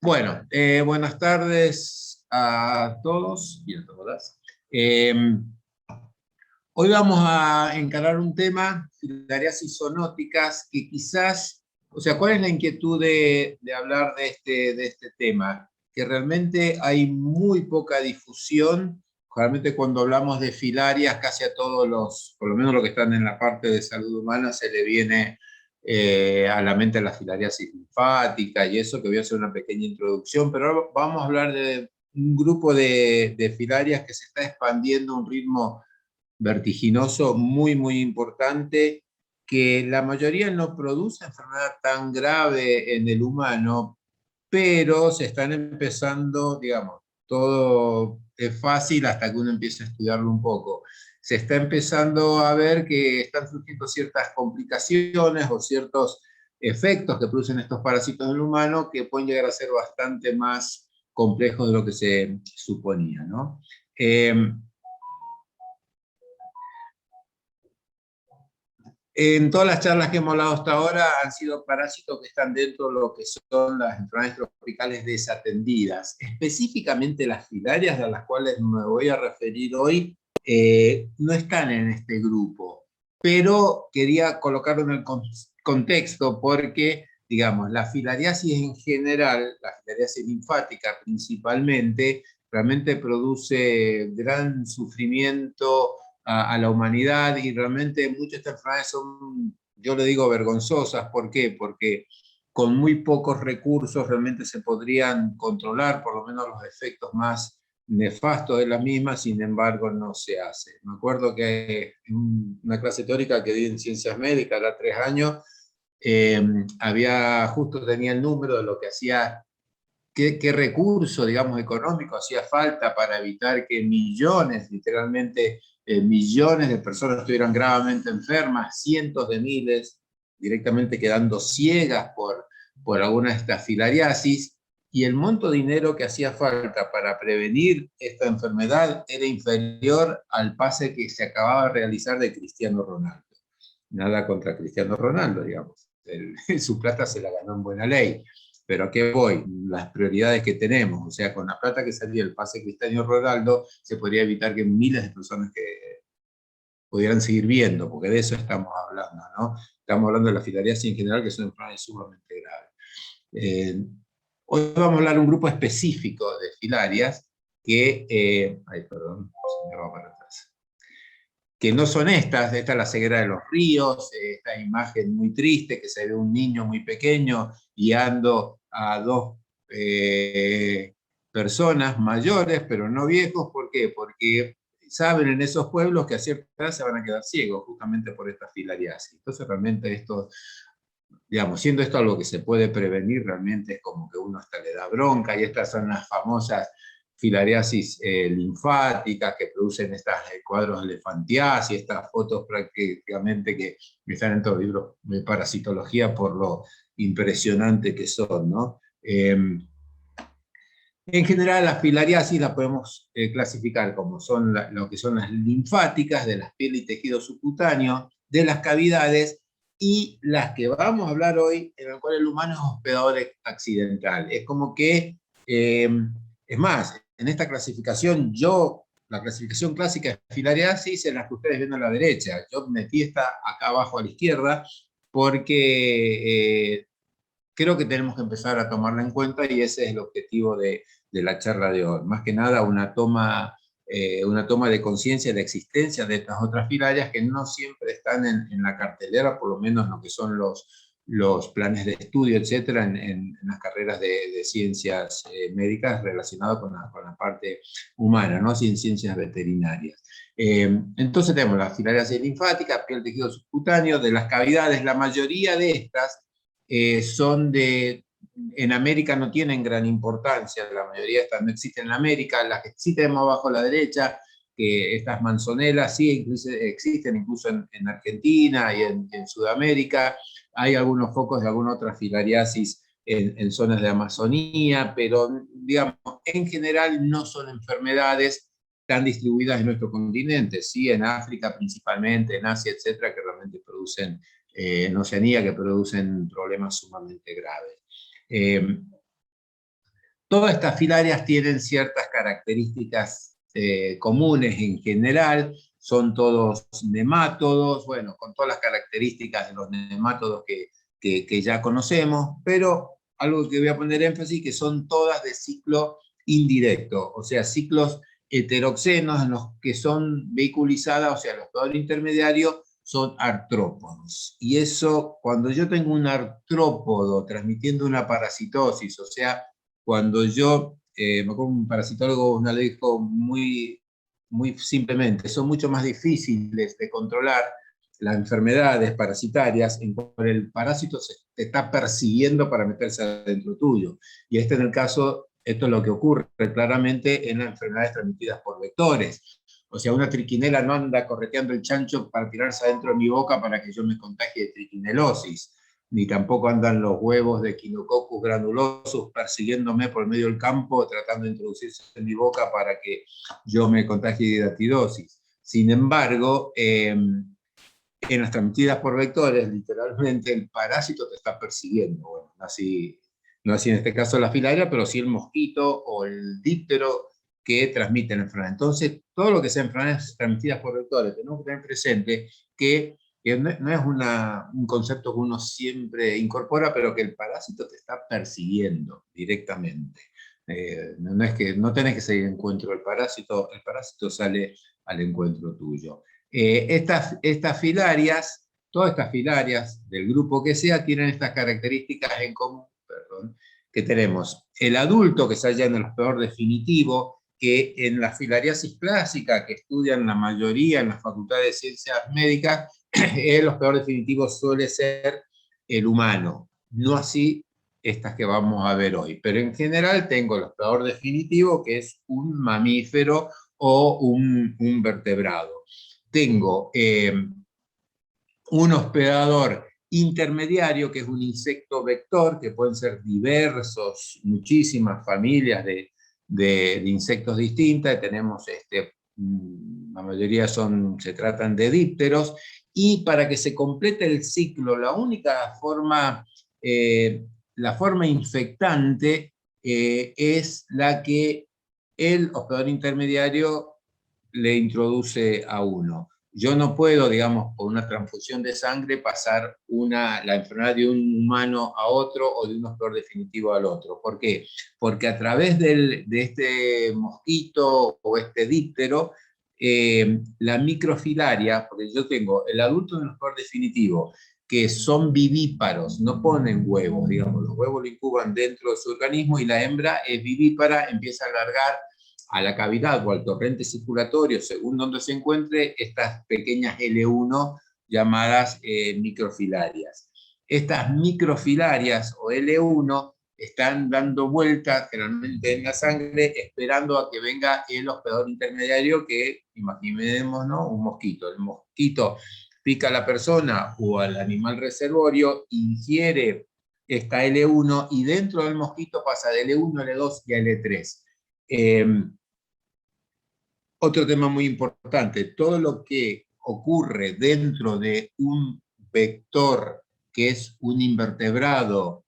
Bueno, buenas tardes a todos y a todas. Eh, Hoy vamos a encarar un tema, filariasis zoonóticas, que quizás, o sea, ¿cuál es la inquietud de hablar de este tema? Que realmente hay muy poca difusión. Realmente cuando hablamos de filarias, casi a todos los, por lo menos los que están en la parte de salud humana, se le viene a la mente la filariasis linfática y eso, que voy a hacer una pequeña introducción, pero ahora vamos a hablar de un grupo de filarias que se está expandiendo a un ritmo vertiginoso muy, muy importante, que la mayoría no produce enfermedad tan grave en el humano, pero se están empezando, digamos, todo es fácil hasta que uno empieza a estudiarlo un poco. Se está empezando a ver que están surgiendo ciertas complicaciones o ciertos efectos que producen estos parásitos en el humano que pueden llegar a ser bastante más complejos de lo que se suponía, ¿no? En todas las charlas que hemos hablado hasta ahora han sido parásitos que están dentro de lo que son las enfermedades tropicales desatendidas. Específicamente las filarias, de las cuales me voy a referir hoy, no están en este grupo, pero quería colocarlo en el contexto porque, digamos, la filariasis en general, la filariasis linfática principalmente, realmente produce gran sufrimiento a la humanidad y realmente muchas de estas enfermedades son, yo le digo, vergonzosas. ¿Por qué? Porque con muy pocos recursos realmente se podrían controlar por lo menos los efectos más nefastos de las mismas, sin embargo no se hace. Me acuerdo que en una clase teórica que di en ciencias médicas, era 3 años, justo tenía el número de lo que hacía, qué recurso, digamos, económico hacía falta para evitar que millones, literalmente millones de personas estuvieran gravemente enfermas, cientos de miles directamente quedando ciegas por alguna de estas filariasis, y el monto de dinero que hacía falta para prevenir esta enfermedad era inferior al pase que se acababa de realizar de Cristiano Ronaldo. Nada contra Cristiano Ronaldo, digamos. Su plata se la ganó en buena ley. Pero ¿a qué voy? Las prioridades que tenemos. O sea, con la plata que salía el pase Cristiano Ronaldo, se podría evitar que miles de personas que pudieran seguir viendo, porque de eso estamos hablando, ¿no? Estamos hablando de la filariasis en general, que son enfermedades sumamente graves. Hoy vamos a hablar de un grupo específico de filarias que, ay, perdón, se me va para atrás, que no son esta es la ceguera de los ríos, esta imagen muy triste que se ve un niño muy pequeño guiando a dos personas mayores, pero no viejos. ¿Por qué? Porque saben en esos pueblos que a cierta edad se van a quedar ciegos justamente por esta filariasis. Entonces realmente esto, digamos, siendo esto algo que se puede prevenir, realmente es como que uno hasta le da bronca, y estas son las famosas filariasis linfáticas que producen estos cuadros de elefantiasis, estas fotos prácticamente que están en todos los libros de parasitología por lo impresionante que son, ¿no? En general, las filariasis las podemos clasificar como son lo que son las linfáticas, de las pieles y tejido subcutáneo, de las cavidades, y las que vamos a hablar hoy, en la cual el humano es hospedador accidental. Es como que, es más, en esta clasificación, la clasificación clásica de filariasis es la que ustedes ven a la derecha. Yo metí esta acá abajo a la izquierda porque creo que tenemos que empezar a tomarla en cuenta, y ese es el objetivo de la charla de hoy. Más que nada una toma de conciencia de la existencia de estas otras filarias que no siempre están en la cartelera, por lo menos lo que son los planes de estudio, etcétera, en las carreras de ciencias médicas relacionadas con la parte humana, ¿no? Sin ciencias veterinarias. Entonces tenemos las filarias linfáticas, piel, tejido subcutáneo, de las cavidades. La mayoría de estas en América no tienen gran importancia, la mayoría de estas no existen en América. Las que sí tenemos abajo a la derecha, que estas manzonelas sí existen incluso en Argentina y en Sudamérica. Hay algunos focos de alguna otra filariasis en zonas de Amazonía, pero digamos, en general no son enfermedades tan distribuidas en nuestro continente, sí, en África principalmente, en Asia, etcétera, que realmente producen en Oceanía, que producen problemas sumamente graves. Todas estas filarias tienen ciertas características comunes en general, son todos nemátodos, bueno, con todas las características de los nemátodos que ya conocemos, pero algo que voy a poner énfasis, que son todas de ciclo indirecto, o sea, ciclos heteroxenos en los que son vehiculizadas, o sea, los peor intermediarios son artrópodos. Y eso, cuando yo tengo un artrópodo transmitiendo una parasitosis, o sea, cuando yo, me acuerdo un parasitólogo una vez dijo muy simplemente, son mucho más difíciles de controlar las enfermedades parasitarias en cuando el parásito se te está persiguiendo para meterse adentro tuyo. Y en el caso, esto es lo que ocurre claramente en las enfermedades transmitidas por vectores. O sea, una triquinela no anda correteando el chancho para tirarse adentro de mi boca para que yo me contagie de triquinelosis, ni tampoco andan los huevos de Echinococcus granulosus persiguiéndome por medio del campo, tratando de introducirse en mi boca para que yo me contagie de hidatidosis. Sin embargo, en las transmitidas por vectores, literalmente el parásito te está persiguiendo. Bueno, no así en este caso la filaria, pero sí el mosquito o el díptero que transmiten la enfermedad. Entonces, todo lo que sea enfermedades transmitidas por vectores, tenemos que tener presente que no es un concepto que uno siempre incorpora, pero que el parásito te está persiguiendo directamente. No es que no tenés que seguir en encuentro del parásito, el parásito sale al encuentro tuyo. Estas filarias, todas estas filarias del grupo que sea, tienen estas características en común, perdón, que tenemos el adulto que se halla en el peor definitivo, que en la filariasis clásica que estudian la mayoría en las facultades de ciencias médicas, los peor definitivos suele ser el humano, no así estas que vamos a ver hoy, pero en general tengo los peor definitivo, que es un mamífero o un vertebrado. Tengo un hospedador intermediario, que es un insecto vector, que pueden ser diversos, muchísimas familias de insectos distintas. Tenemos, la mayoría se tratan de dípteros, y para que se complete el ciclo, la única forma, la forma infectante es la que el hospedador intermediario le introduce a uno. Yo no puedo, digamos, por una transfusión de sangre pasar la enfermedad de un humano a otro o de un hospedador definitivo al otro. ¿Por qué? Porque a través de este mosquito o este díptero, la microfilaria, porque yo tengo el adulto del hospedador definitivo, que son vivíparos, no ponen huevos, digamos, los huevos lo incuban dentro de su organismo, y la hembra es vivípara, empieza a alargar a la cavidad o al torrente circulatorio, según donde se encuentre, estas pequeñas L1 llamadas microfilarias. Estas microfilarias o L1 están dando vueltas generalmente en la sangre, esperando a que venga el hospedador intermediario, que imaginemos, ¿no?, un mosquito. El mosquito pica a la persona o al animal reservorio, ingiere esta L1, y dentro del mosquito pasa de L1 a L2 y a L3. Otro tema muy importante, todo lo que ocurre dentro de un vector que es un invertebrado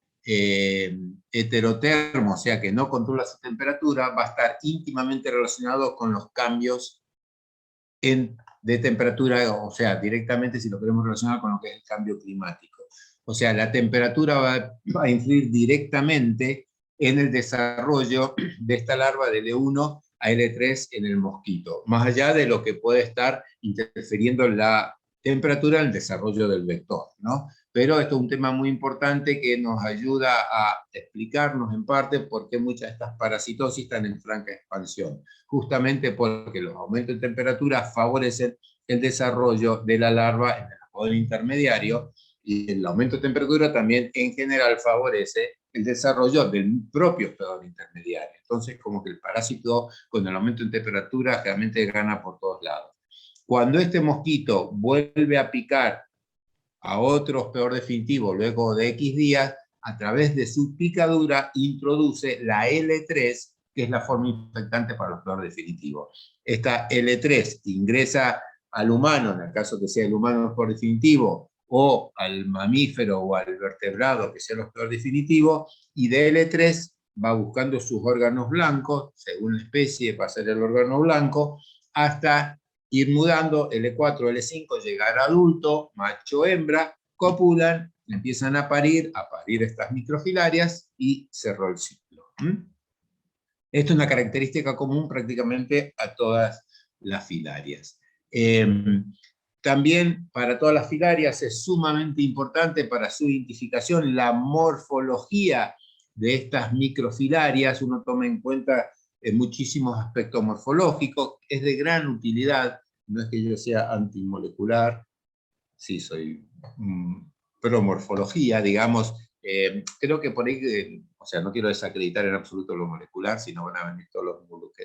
heterotermo, o sea que no controla su temperatura, va a estar íntimamente relacionado con los cambios de temperatura, o sea, directamente si lo queremos relacionar con lo que es el cambio climático. O sea, la temperatura va a influir directamente en el desarrollo de esta larva de L1 a L3 en el mosquito, más allá de lo que puede estar interfiriendo la temperatura en el desarrollo del vector, ¿no? Pero esto es un tema muy importante que nos ayuda a explicarnos en parte por qué muchas de estas parasitosis están en franca expansión, justamente porque los aumentos de temperatura favorecen el desarrollo de la larva en el poder intermediario, y el aumento de temperatura también en general favorece el desarrollo del propio hospedador intermediario. Entonces, como que el parásito con el aumento de temperatura realmente gana por todos lados. Cuando este mosquito vuelve a picar a otro hospedador definitivo luego de X días, a través de su picadura introduce la L3, que es la forma infectante para el hospedador definitivo. Esta L3 ingresa al humano, en el caso que sea el humano hospedador definitivo, o al mamífero o al vertebrado que sea el hospedador definitivo, y de L3 va buscando sus órganos blancos, según la especie, va a ser el órgano blanco, hasta ir mudando L4, L5, llegar a adulto, macho, hembra, copulan, empiezan a parir estas microfilarias y cerró el ciclo. Esto es una característica común prácticamente a todas las filarias. También para todas las filarias es sumamente importante para su identificación la morfología de estas microfilarias. Uno toma en cuenta muchísimos aspectos morfológicos, es de gran utilidad. No es que yo sea antimolecular, sí soy pro morfología, digamos. Creo que por ahí, o sea, no quiero desacreditar en absoluto lo molecular, sino van a venir todos los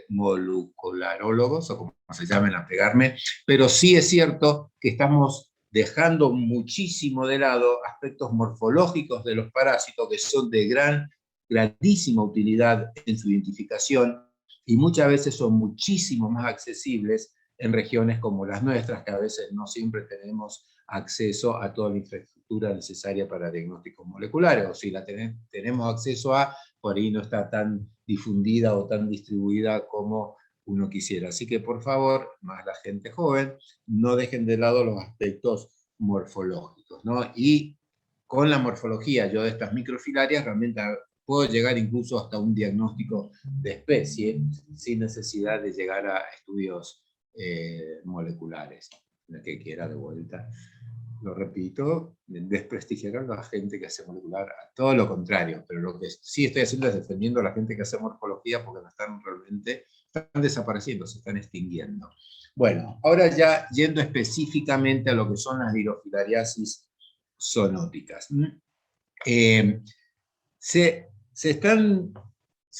molecularólogos, o como se llamen, a pegarme, pero sí es cierto que estamos dejando muchísimo de lado aspectos morfológicos de los parásitos que son de grandísima utilidad en su identificación, y muchas veces son muchísimo más accesibles en regiones como las nuestras, que a veces no siempre tenemos acceso a toda la infraestructura necesaria para diagnósticos moleculares, o si la tenemos acceso a, por ahí no está tan difundida o tan distribuida como uno quisiera. Así que por favor, más la gente joven, no dejen de lado los aspectos morfológicos, ¿no? Y con la morfología yo de estas microfilarias realmente puedo llegar incluso hasta un diagnóstico de especie sin necesidad de llegar a estudios moleculares. La que quiera de vuelta. Lo repito, desprestigiar a la gente que hace molecular, a todo lo contrario, pero lo que sí estoy haciendo es defendiendo a la gente que hace morfología porque no están realmente, están desapareciendo, se están extinguiendo. Bueno, ahora ya yendo específicamente a lo que son las dirofilariasis zoonóticas. Se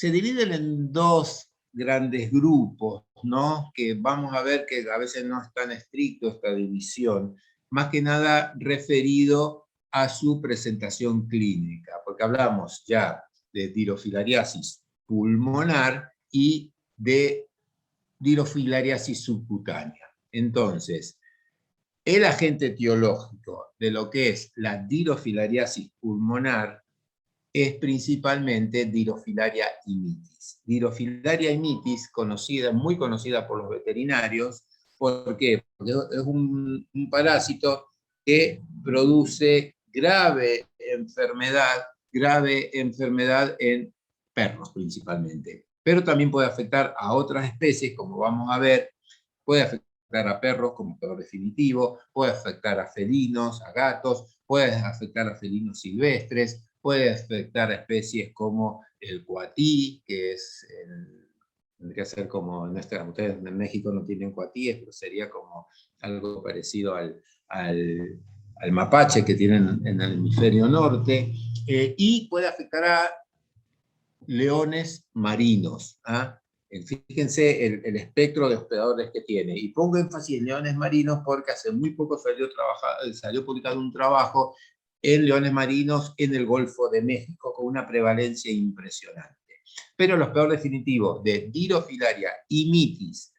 dividen en dos grandes grupos, ¿no? Que vamos a ver que a veces no es tan estricto esta división, más que nada referido a su presentación clínica, porque hablamos ya de dirofilariasis pulmonar y de dirofilariasis subcutánea. Entonces, el agente etiológico de lo que es la dirofilariasis pulmonar es principalmente Dirofilaria imitis. Dirofilaria imitis, muy conocida por los veterinarios. ¿Por qué? Porque es un parásito que produce grave enfermedad en perros principalmente. Pero también puede afectar a otras especies, como vamos a ver, puede afectar a perros como peor definitivo, puede afectar a felinos, a gatos, puede afectar a felinos silvestres, puede afectar a especies como el cuatí, que es tendría que ser como, ustedes en México no tienen cuatíes, pero sería como algo parecido al mapache que tienen en el hemisferio norte, y puede afectar a leones marinos. Fíjense el espectro de hospedadores que tiene. Y pongo énfasis en leones marinos porque hace muy poco salió publicado un trabajo en leones marinos en el Golfo de México con una prevalencia impresionante. Pero el hospedador definitivo de Dirofilaria imitis,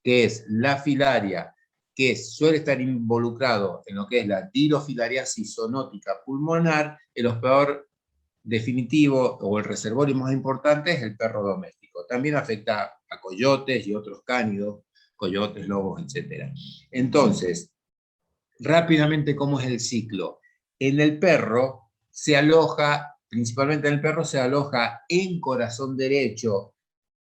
que es la filaria que suele estar involucrado en lo que es la dirofilariasis zoonótica pulmonar, el hospedador definitivo o el reservorio más importante es el perro doméstico. También afecta a coyotes y otros cánidos, coyotes, lobos, etc. Entonces, rápidamente, ¿cómo es el ciclo? En el perro se aloja, principalmente en el perro, se aloja en corazón derecho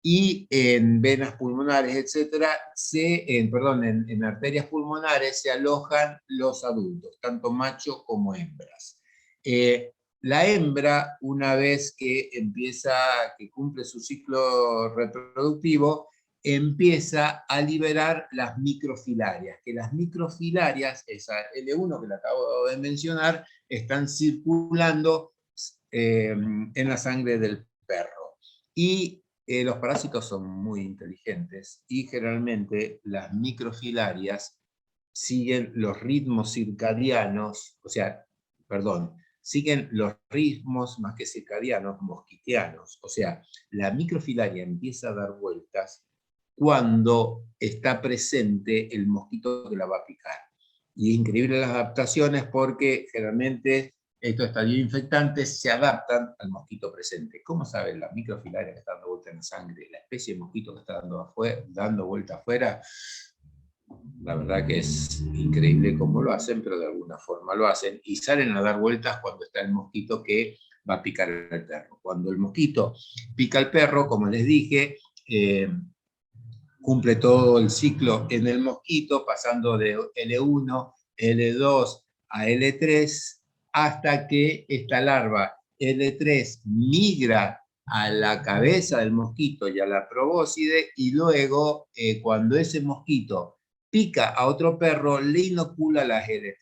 y en venas pulmonares, etc., en arterias pulmonares se alojan los adultos, tanto machos como hembras. La hembra, una vez que cumple su ciclo reproductivo, empieza a liberar las microfilarias, que las microfilarias, esa L1 que le acabo de mencionar, están circulando en la sangre del perro. Y los parásitos son muy inteligentes y generalmente las microfilarias siguen los ritmos circadianos, siguen los ritmos más que circadianos, mosquitianos. O sea, la microfilaria empieza a dar vueltas cuando está presente el mosquito que la va a picar. Y es increíble las adaptaciones porque generalmente estos estadios infectantes se adaptan al mosquito presente. ¿Cómo saben la microfilaria que está dando vuelta en la sangre, la especie de mosquito que está dando vuelta afuera? La verdad que es increíble cómo lo hacen, pero de alguna forma lo hacen y salen a dar vueltas cuando está el mosquito que va a picar al perro. Cuando el mosquito pica al perro, como les dije, cumple todo el ciclo en el mosquito, pasando de L1, L2 a L3, hasta que esta larva L3 migra a la cabeza del mosquito y a la probóscide, y luego, cuando ese mosquito pica a otro perro, le inocula las L3.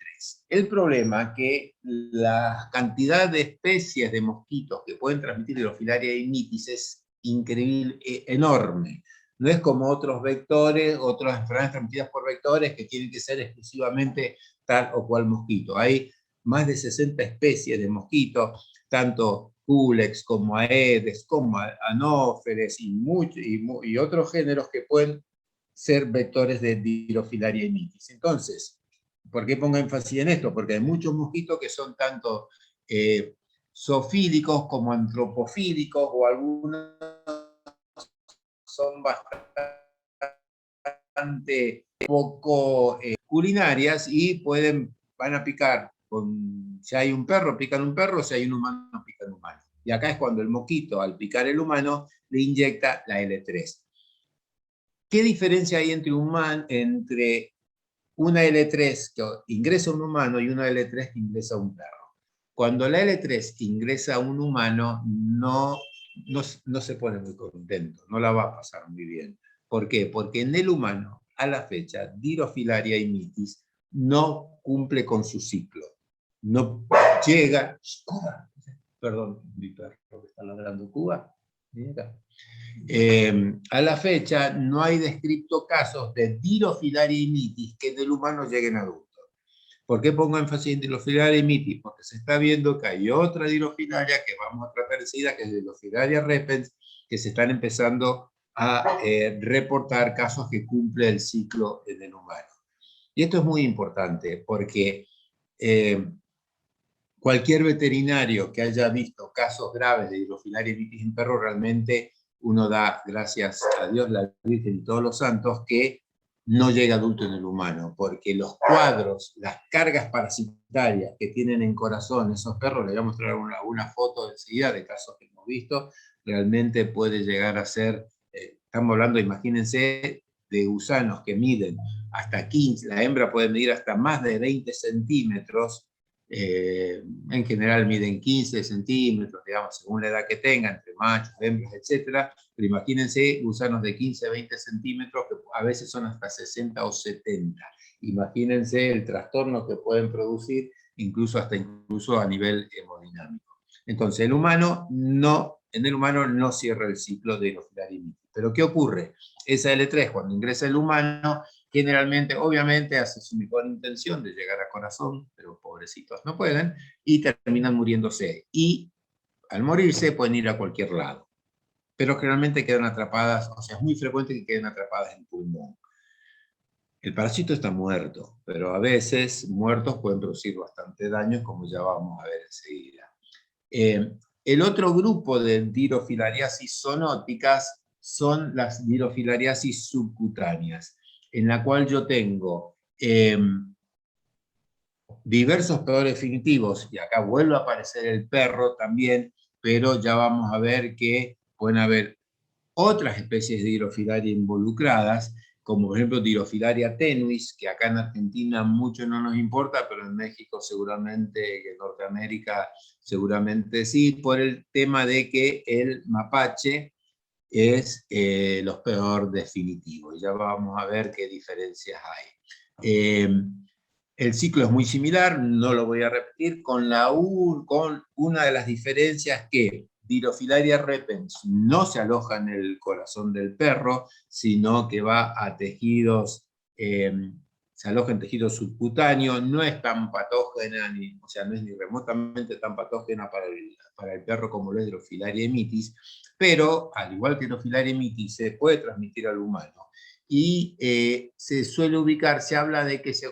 El problema es que la cantidad de especies de mosquitos que pueden transmitir Drosophila immitis es increíble, enorme. No es como otros vectores, otras enfermedades transmitidas por vectores que tienen que ser exclusivamente tal o cual mosquito. Hay más de 60 especies de mosquitos, tanto Culex como Aedes, como Anófeles y otros géneros que pueden ser vectores de Drosophila immitis. Entonces, ¿por qué pongo énfasis en esto? Porque hay muchos mosquitos que son tanto zoofílicos como antropofílicos, o algunos son bastante poco culinarias y van a picar. Si hay un perro, pican un perro; si hay un humano, pican un humano. Y acá es cuando el mosquito, al picar el humano, le inyecta la L3. ¿Qué diferencia hay entre una L3 que ingresa a un humano y una L3 que ingresa a un perro? Cuando la L3 ingresa a un humano, no se pone muy contento, no la va a pasar muy bien. ¿Por qué? Porque en el humano, a la fecha, Drosophila immitis no cumple con su ciclo. No llega... Cuba. Perdón, mi perro que está ladrando. Cuba. A la fecha, no hay descrito casos de Drosophila immitis que del humano lleguen a adultos. ¿Por qué pongo énfasis en Drosophila immitis? Porque se está viendo que hay otra Drosophila que vamos a tratar enseguida, que es Drosophila repens, que se están empezando a reportar casos que cumplen el ciclo en el humano. Y esto es muy importante porque cualquier veterinario que haya visto casos graves de Drosophila immitis en perro, realmente uno da gracias a Dios, la Virgen y todos los santos, que no llega adulto en el humano, porque los cuadros, las cargas parasitarias que tienen en corazón esos perros, les voy a mostrar una foto enseguida de casos que hemos visto, realmente puede llegar a ser, estamos hablando, imagínense, de gusanos que miden hasta 15, la hembra puede medir hasta más de 20 centímetros, en general miden 15 centímetros, digamos, según la edad que tengan, entre machos, hembras, etc. Pero imagínense gusanos de 15, 20 centímetros, que a veces son hasta 60 o 70. Imagínense el trastorno que pueden producir, incluso a nivel hemodinámico. Entonces, en el humano no cierra el ciclo de Drosophila immitis. ¿Pero qué ocurre? Esa L3, cuando ingresa el humano, generalmente, obviamente, hace su mejor intención de llegar a corazón, pero pobrecitos no pueden, y terminan muriéndose. Y al morirse pueden ir a cualquier lado. Pero generalmente quedan atrapadas, o sea, es muy frecuente que queden atrapadas en pulmón. El parásito está muerto, pero a veces muertos pueden producir bastante daño, como ya vamos a ver enseguida. El otro grupo de dirofilariasis zoonóticas son las dirofilariasis subcutáneas, en la cual yo tengo diversos peores definitivos, y acá vuelve a aparecer el perro también, pero ya vamos a ver que pueden haber otras especies de Drosophila involucradas, como por ejemplo Drosophila tenuis, que acá en Argentina mucho no nos importa, pero en México seguramente, que en Norteamérica seguramente sí, por el tema de que el mapache es lo peor definitivo. Y ya vamos a ver qué diferencias hay. El ciclo es muy similar, no lo voy a repetir, con una de las diferencias que Drosophila repens no se aloja en el corazón del perro, sino que va a tejidos, se aloja en tejido subcutáneo, no es tan patógena, o sea, no es ni remotamente tan patógena para el perro como lo es Drosophila immitis, pero al igual que Drosophila immitis se puede transmitir al humano. Y se suele ubicar, se habla de que se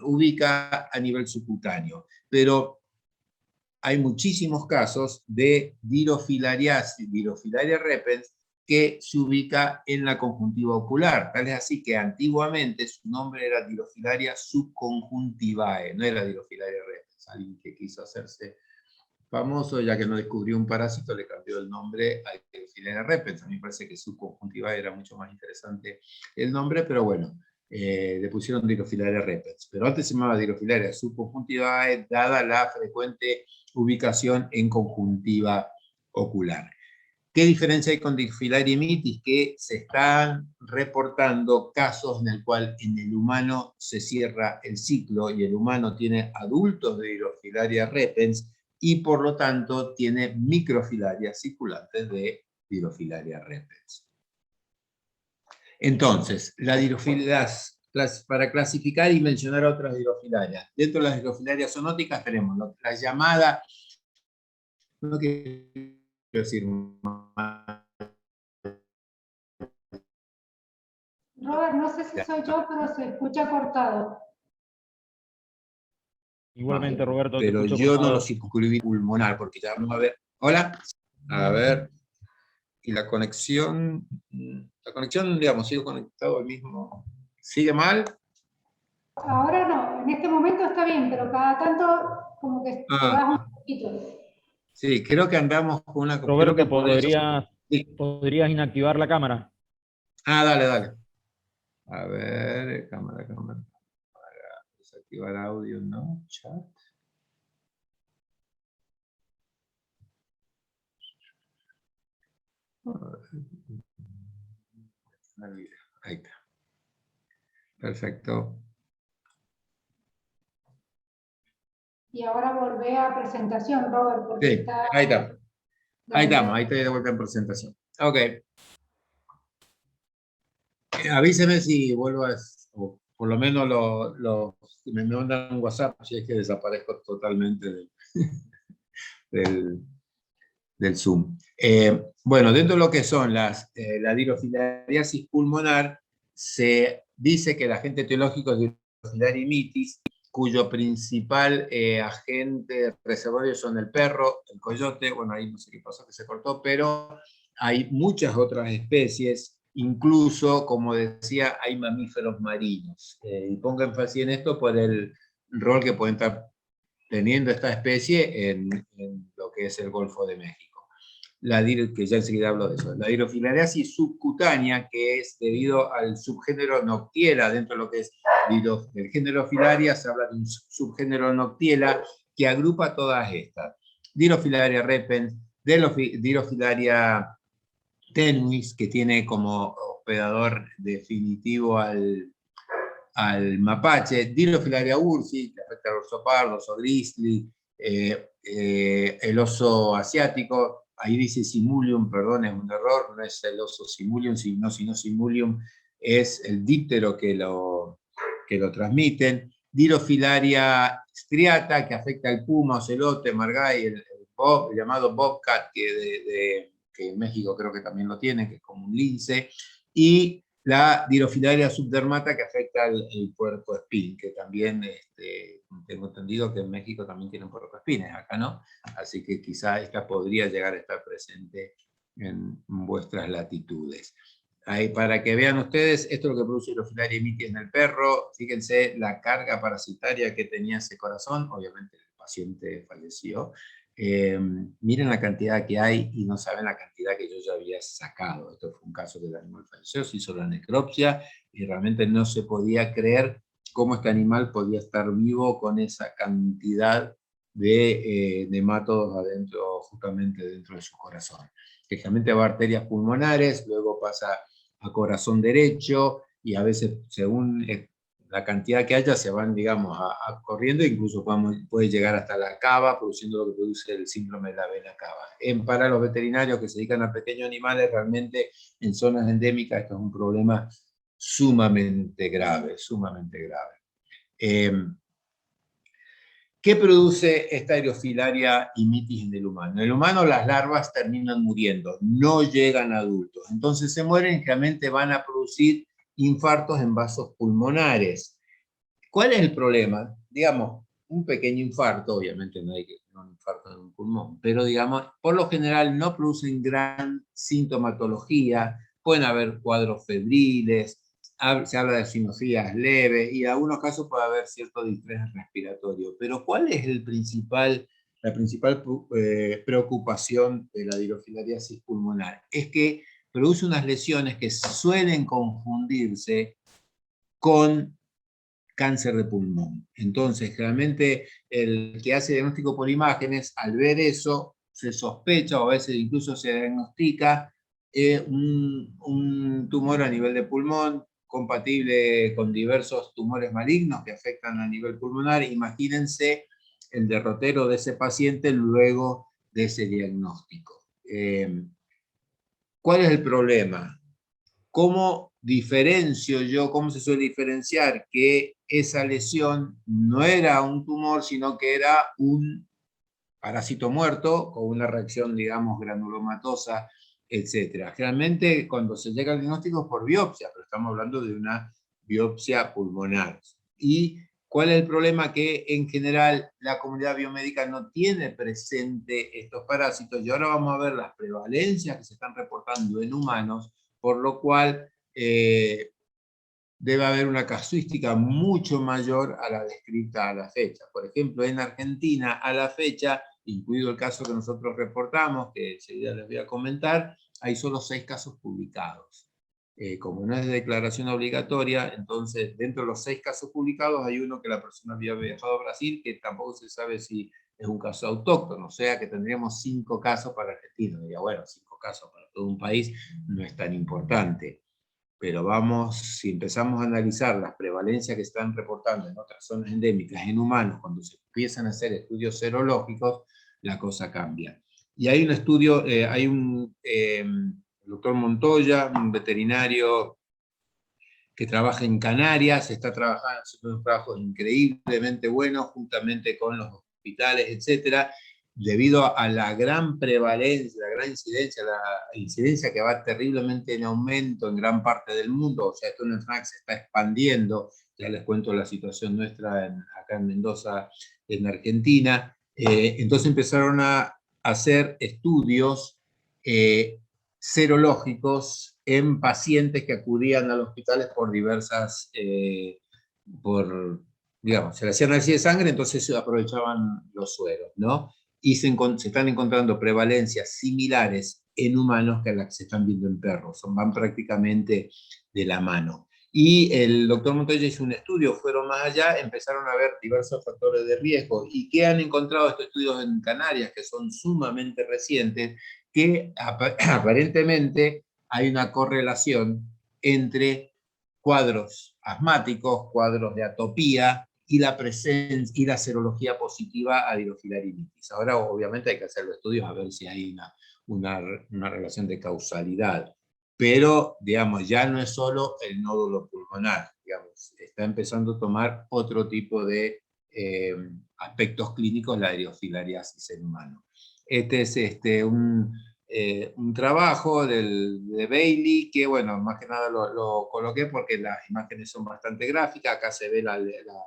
ubica a nivel subcutáneo, pero hay muchísimos casos de dirofilariasis, dirofilaria repens, que se ubica en la conjuntiva ocular. Tal es así que antiguamente su nombre era dirofilaria subconjuntivae, no era dirofilaria repens. Alguien que quiso hacerse famoso, ya que no descubrió un parásito, le cambió el nombre a dirofilaria repens. A mí me parece que subconjuntivae era mucho más interesante el nombre, pero bueno, le pusieron dirofilaria repens. Pero antes se llamaba dirofilaria subconjuntivae, dada la frecuente ubicación en conjuntiva ocular. ¿Qué diferencia hay con dirofilaria mitis? Que se están reportando casos en el cual en el humano se cierra el ciclo y el humano tiene adultos de dirofilaria repens y por lo tanto tiene microfilarias circulantes de dirofilaria repens. Entonces, para clasificar y mencionar otras dirofilarias. Dentro de las dirofilarias zoonóticas tenemos la llamada, no quiero decir Robert, no sé si soy yo, pero se escucha cortado. Igualmente, Roberto, te pero escucho yo no cortado. lo circunscribí pulmonar, porque ya vamos a ver. Hola, a ver. Y la conexión, digamos, sigo conectado al mismo. ¿Sigue mal? Ahora no, en este momento está bien, pero cada tanto como que te vas un poquito. Sí, creo que andamos con una... Roberto, creo que por eso... Sí. ¿podrías inactivar la cámara? Dale, dale. A ver, cámara. Para desactivar audio, ¿no? Chat. Ahí está. Perfecto. Y ahora volvé a presentación, Robert, porque Sí, está... ahí está. Ahí estamos, ahí estoy de vuelta en presentación. Ok. Avíseme si vuelvo a... o por lo menos me mandan un WhatsApp si es que desaparezco totalmente del Zoom. Bueno, dentro de lo que son la dirofilariasis pulmonar, se dice que el agente etiológico es dirofilaria mitis, cuyo principal agente reservorio son el perro, el coyote, bueno, ahí no sé qué pasó que se cortó, pero hay muchas otras especies, incluso, como decía, hay mamíferos marinos. Y pongo énfasis en esto por el rol que pueden estar teniendo esta especie en lo que es el Golfo de México. Que ya enseguida hablo de eso. La dirofilariasis subcutánea, que es debido al subgénero Noctiela, dentro de lo que es del género Filaria, se habla de un subgénero Noctiela que agrupa todas estas. Dirofilaria repens, Dirofilaria tenuis, que tiene como hospedador definitivo al mapache, Dirofilaria ursi, que afecta al oso pardo, oso grizzly, el oso asiático, ahí dice simulium, perdón, es un error, no es el oso simulium, sino simulium es el díptero que lo transmiten, Dirofilaria striata, que afecta al puma, ocelote, margay, el llamado bobcat, que en México creo que también lo tiene, que es como un lince, y la dirofilaria subdermata, que afecta al puercoespín, que también tengo entendido que en México también tienen puercoespines, acá no, así que quizá esta podría llegar a estar presente en vuestras latitudes. Ahí, para que vean ustedes, esto es lo que produce dirofilaria mitis en el perro. Fíjense la carga parasitaria que tenía ese corazón, obviamente el paciente falleció. Miren la cantidad que hay y no saben la cantidad que yo ya había sacado. Esto fue un caso que el animal falleció, se hizo la necropsia y realmente no se podía creer cómo este animal podía estar vivo con esa cantidad de nematodos adentro, justamente dentro de su corazón. Generalmente va a arterias pulmonares, luego pasa a corazón derecho y a veces según la cantidad que haya se van, digamos, corriendo, incluso puede llegar hasta la cava, produciendo lo que produce el síndrome de la vena cava. Para los veterinarios que se dedican a pequeños animales, realmente en zonas endémicas esto es un problema sumamente grave, sumamente grave. ¿Qué produce esta dirofilaria mitis en el humano? En el humano las larvas terminan muriendo, no llegan a adultos. Entonces se mueren y realmente van a producir infartos en vasos pulmonares. ¿Cuál es el problema? Digamos, un pequeño infarto, obviamente no hay que tener un infarto en un pulmón, pero digamos, por lo general no producen gran sintomatología, pueden haber cuadros febriles, se habla de sinusidas leves y en algunos casos puede haber cierto distrés respiratorio. Pero ¿cuál es la principal preocupación de la dirofilariasis pulmonar? Es que produce unas lesiones que suelen confundirse con cáncer de pulmón. Entonces, generalmente el que hace diagnóstico por imágenes, al ver eso, se sospecha o a veces incluso se diagnostica un tumor a nivel de pulmón, compatible con diversos tumores malignos que afectan a nivel pulmonar. Imagínense el derrotero de ese paciente luego de ese diagnóstico. ¿Cuál es el problema? ¿Cómo diferencio yo, cómo se suele diferenciar que esa lesión no era un tumor, sino que era un parásito muerto con una reacción, digamos, granulomatosa, etcétera? Generalmente cuando se llega al diagnóstico es por biopsia, pero estamos hablando de una biopsia pulmonar. ¿Y cuál es el problema? Que en general la comunidad biomédica no tiene presente estos parásitos, y ahora vamos a ver las prevalencias que se están reportando en humanos, por lo cual debe haber una casuística mucho mayor a la descrita a la fecha. Por ejemplo, en Argentina, a la fecha, incluido el caso que nosotros reportamos, que enseguida les voy a comentar, hay solo 6 casos publicados. Como no es de declaración obligatoria, entonces dentro de los 6 casos publicados hay uno que la persona había viajado a Brasil, que tampoco se sabe si es un caso autóctono, o sea que tendríamos 5 casos para Argentina. Y bueno, 5 casos para todo un país no es tan importante. Pero vamos, si empezamos a analizar las prevalencias que están reportando en otras zonas endémicas, en humanos, cuando se empiezan a hacer estudios serológicos, la cosa cambia. Y hay un estudio, el doctor Montoya, un veterinario que trabaja en Canarias, está trabajando, haciendo unos trabajos increíblemente buenos, juntamente con los hospitales, etcétera, debido a la gran prevalencia, la incidencia que va terriblemente en aumento en gran parte del mundo. O sea, esto es una enfermedad que se está expandiendo. Ya les cuento la situación nuestra acá en Mendoza, en Argentina. Entonces empezaron a hacer estudios serológicos en pacientes que acudían a los hospitales por diversas, digamos, se le hacían análisis de sangre, entonces aprovechaban los sueros, ¿no? Y se están encontrando prevalencias similares en humanos que las que se están viendo en perros, van prácticamente de la mano. Y el doctor Montoya hizo un estudio, fueron más allá, empezaron a ver diversos factores de riesgo. ¿Y qué han encontrado estos estudios en Canarias, que son sumamente recientes? Que aparentemente hay una correlación entre cuadros asmáticos, cuadros de atopía y la presencia y la serología positiva a dirofilaritis. Ahora obviamente hay que hacer los estudios a ver si hay una relación de causalidad, pero digamos, ya no es solo el nódulo pulmonar, digamos, está empezando a tomar otro tipo de aspectos clínicos la dirofilariasis en humano. Este es un trabajo de Bailey, que bueno, más que nada lo coloqué porque las imágenes son bastante gráficas. Acá se ve la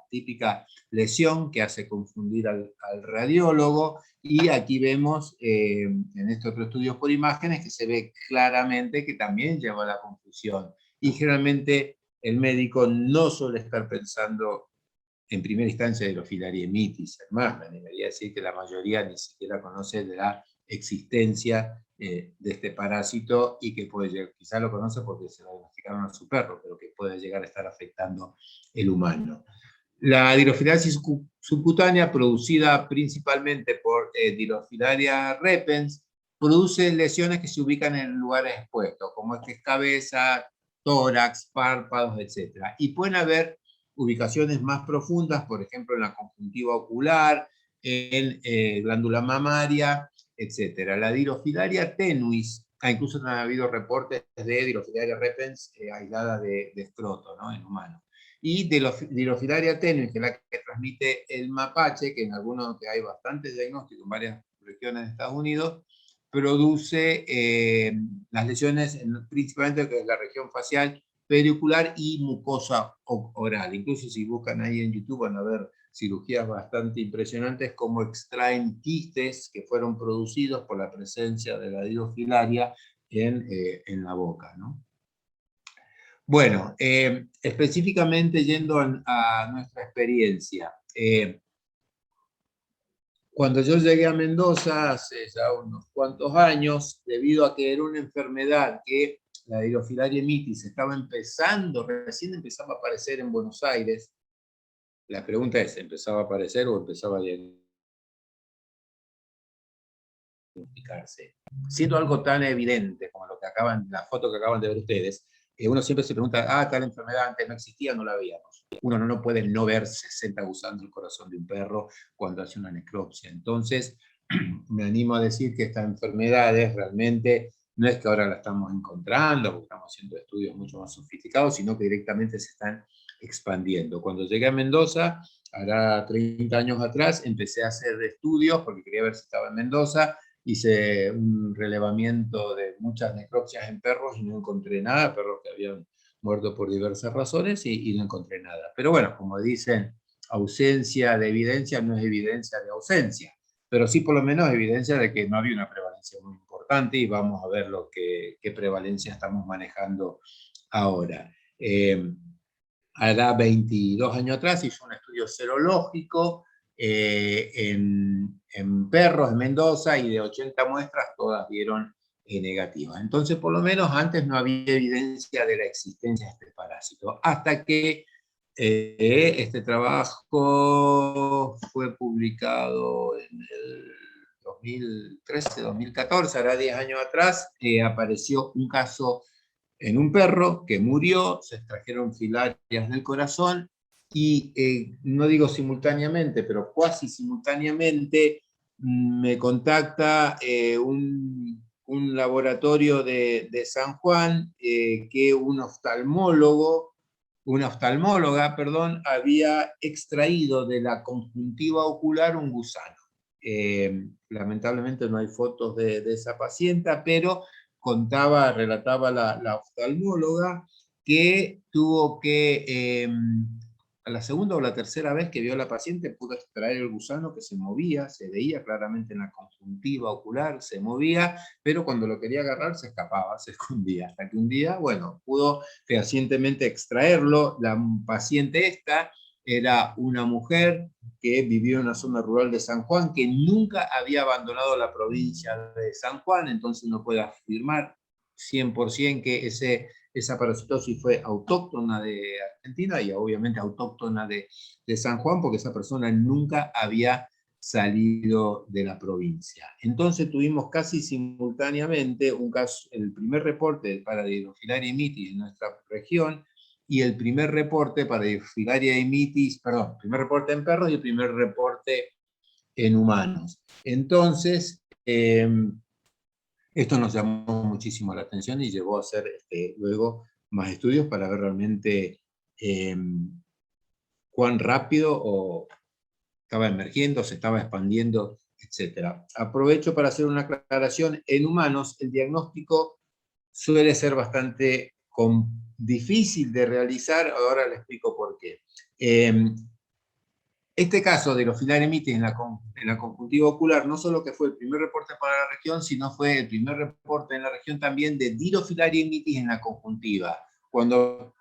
típica lesión que hace confundir al radiólogo, y aquí vemos en este otro estudio por imágenes que se ve claramente que también lleva a la confusión. Y generalmente el médico no suele estar pensando en primera instancia de dirofilariemitis. Además, me animaría a decir que la mayoría ni siquiera conoce de la existencia de este parásito, y que puede llegar, quizá lo conoce porque se lo diagnosticaron a su perro, pero que puede llegar a estar afectando el humano. La dirofilariasis subcutánea, producida principalmente por Dirofilaria repens, produce lesiones que se ubican en lugares expuestos, como es cabeza, tórax, párpados, etc. Y pueden haber ubicaciones más profundas, por ejemplo en la conjuntiva ocular, en glándula mamaria, etc. La Dirofilaria tenuis, incluso han habido reportes de Dirofilaria repens aislada de escroto, ¿no?, en humanos. Y Dirofilaria tenuis, que es la que transmite el mapache, que en algunos, que hay bastantes diagnósticos en varias regiones de Estados Unidos, produce las lesiones principalmente en la región facial, periocular y mucosa oral. Incluso si buscan ahí en YouTube van a ver cirugías bastante impresionantes, como extraen quistes que fueron producidos por la presencia de la Dirofilaria en la boca, ¿no? Bueno, específicamente yendo a nuestra experiencia. Cuando yo llegué a Mendoza, hace ya unos cuantos años, debido a que era una enfermedad que la Dirofilaria mitis estaba empezando, recién empezaba a aparecer en Buenos Aires. La pregunta es, ¿empezaba a aparecer o empezaba a diagnosticarse? Siendo algo tan evidente como lo que la foto que acaban de ver ustedes, uno siempre se pregunta, tal enfermedad antes no existía, no la veíamos. Uno no puede no ver 60 gusando el corazón de un perro cuando hace una necropsia. Entonces, me animo a decir que estas enfermedades realmente no es que ahora la estamos encontrando, porque estamos haciendo estudios mucho más sofisticados, sino que directamente se están expandiendo. Cuando llegué a Mendoza, hará 30 años atrás, empecé a hacer estudios, porque quería ver si estaba en Mendoza, hice un relevamiento de muchas necropsias en perros y no encontré nada, perros que habían muerto por diversas razones y no encontré nada. Pero bueno, como dicen, ausencia de evidencia no es evidencia de ausencia, pero sí por lo menos evidencia de que no había una prevalencia muy importante y vamos a ver qué prevalencia estamos manejando ahora. Hará 22 años atrás hizo un estudio serológico en perros de Mendoza y de 80 muestras todas dieron negativas. Entonces, por lo menos antes no había evidencia de la existencia de este parásito, hasta que este trabajo fue publicado en el 2013, 2014, hará 10 años atrás, apareció un caso en un perro que murió, se extrajeron filarias del corazón y no digo simultáneamente, pero casi simultáneamente me contacta un laboratorio de San Juan que una oftalmóloga, había extraído de la conjuntiva ocular un gusano. Lamentablemente no hay fotos de esa paciente, pero relataba la oftalmóloga que tuvo que, a la segunda o la tercera vez que vio a la paciente, pudo extraer el gusano que se movía, se veía claramente en la conjuntiva ocular, se movía, pero cuando lo quería agarrar se escapaba, se escondía, hasta que un día, bueno, pudo fehacientemente extraerlo. La paciente esta era una mujer que vivió en una zona rural de San Juan, que nunca había abandonado la provincia de San Juan, entonces no puede afirmar 100% que esa parasitosis fue autóctona de Argentina y obviamente autóctona de San Juan, porque esa persona nunca había salido de la provincia. Entonces tuvimos casi simultáneamente un caso, el primer reporte para Dirofilaria mitis en nuestra región, y el primer reporte para Dirofilaria mitis, perdón, primer reporte en perros y el primer reporte en humanos. Entonces, esto nos llamó muchísimo la atención y llevó a hacer luego más estudios para ver realmente cuán rápido estaba emergiendo, se estaba expandiendo, etc. Aprovecho para hacer una aclaración. En humanos, el diagnóstico suele ser bastante difícil de realizar, ahora le explico por qué. Este caso de Dirofilaria mitis en la conjuntiva ocular, no solo que fue el primer reporte para la región, sino fue el primer reporte en la región también de Dirofilaria mitis en la conjuntiva. Cuando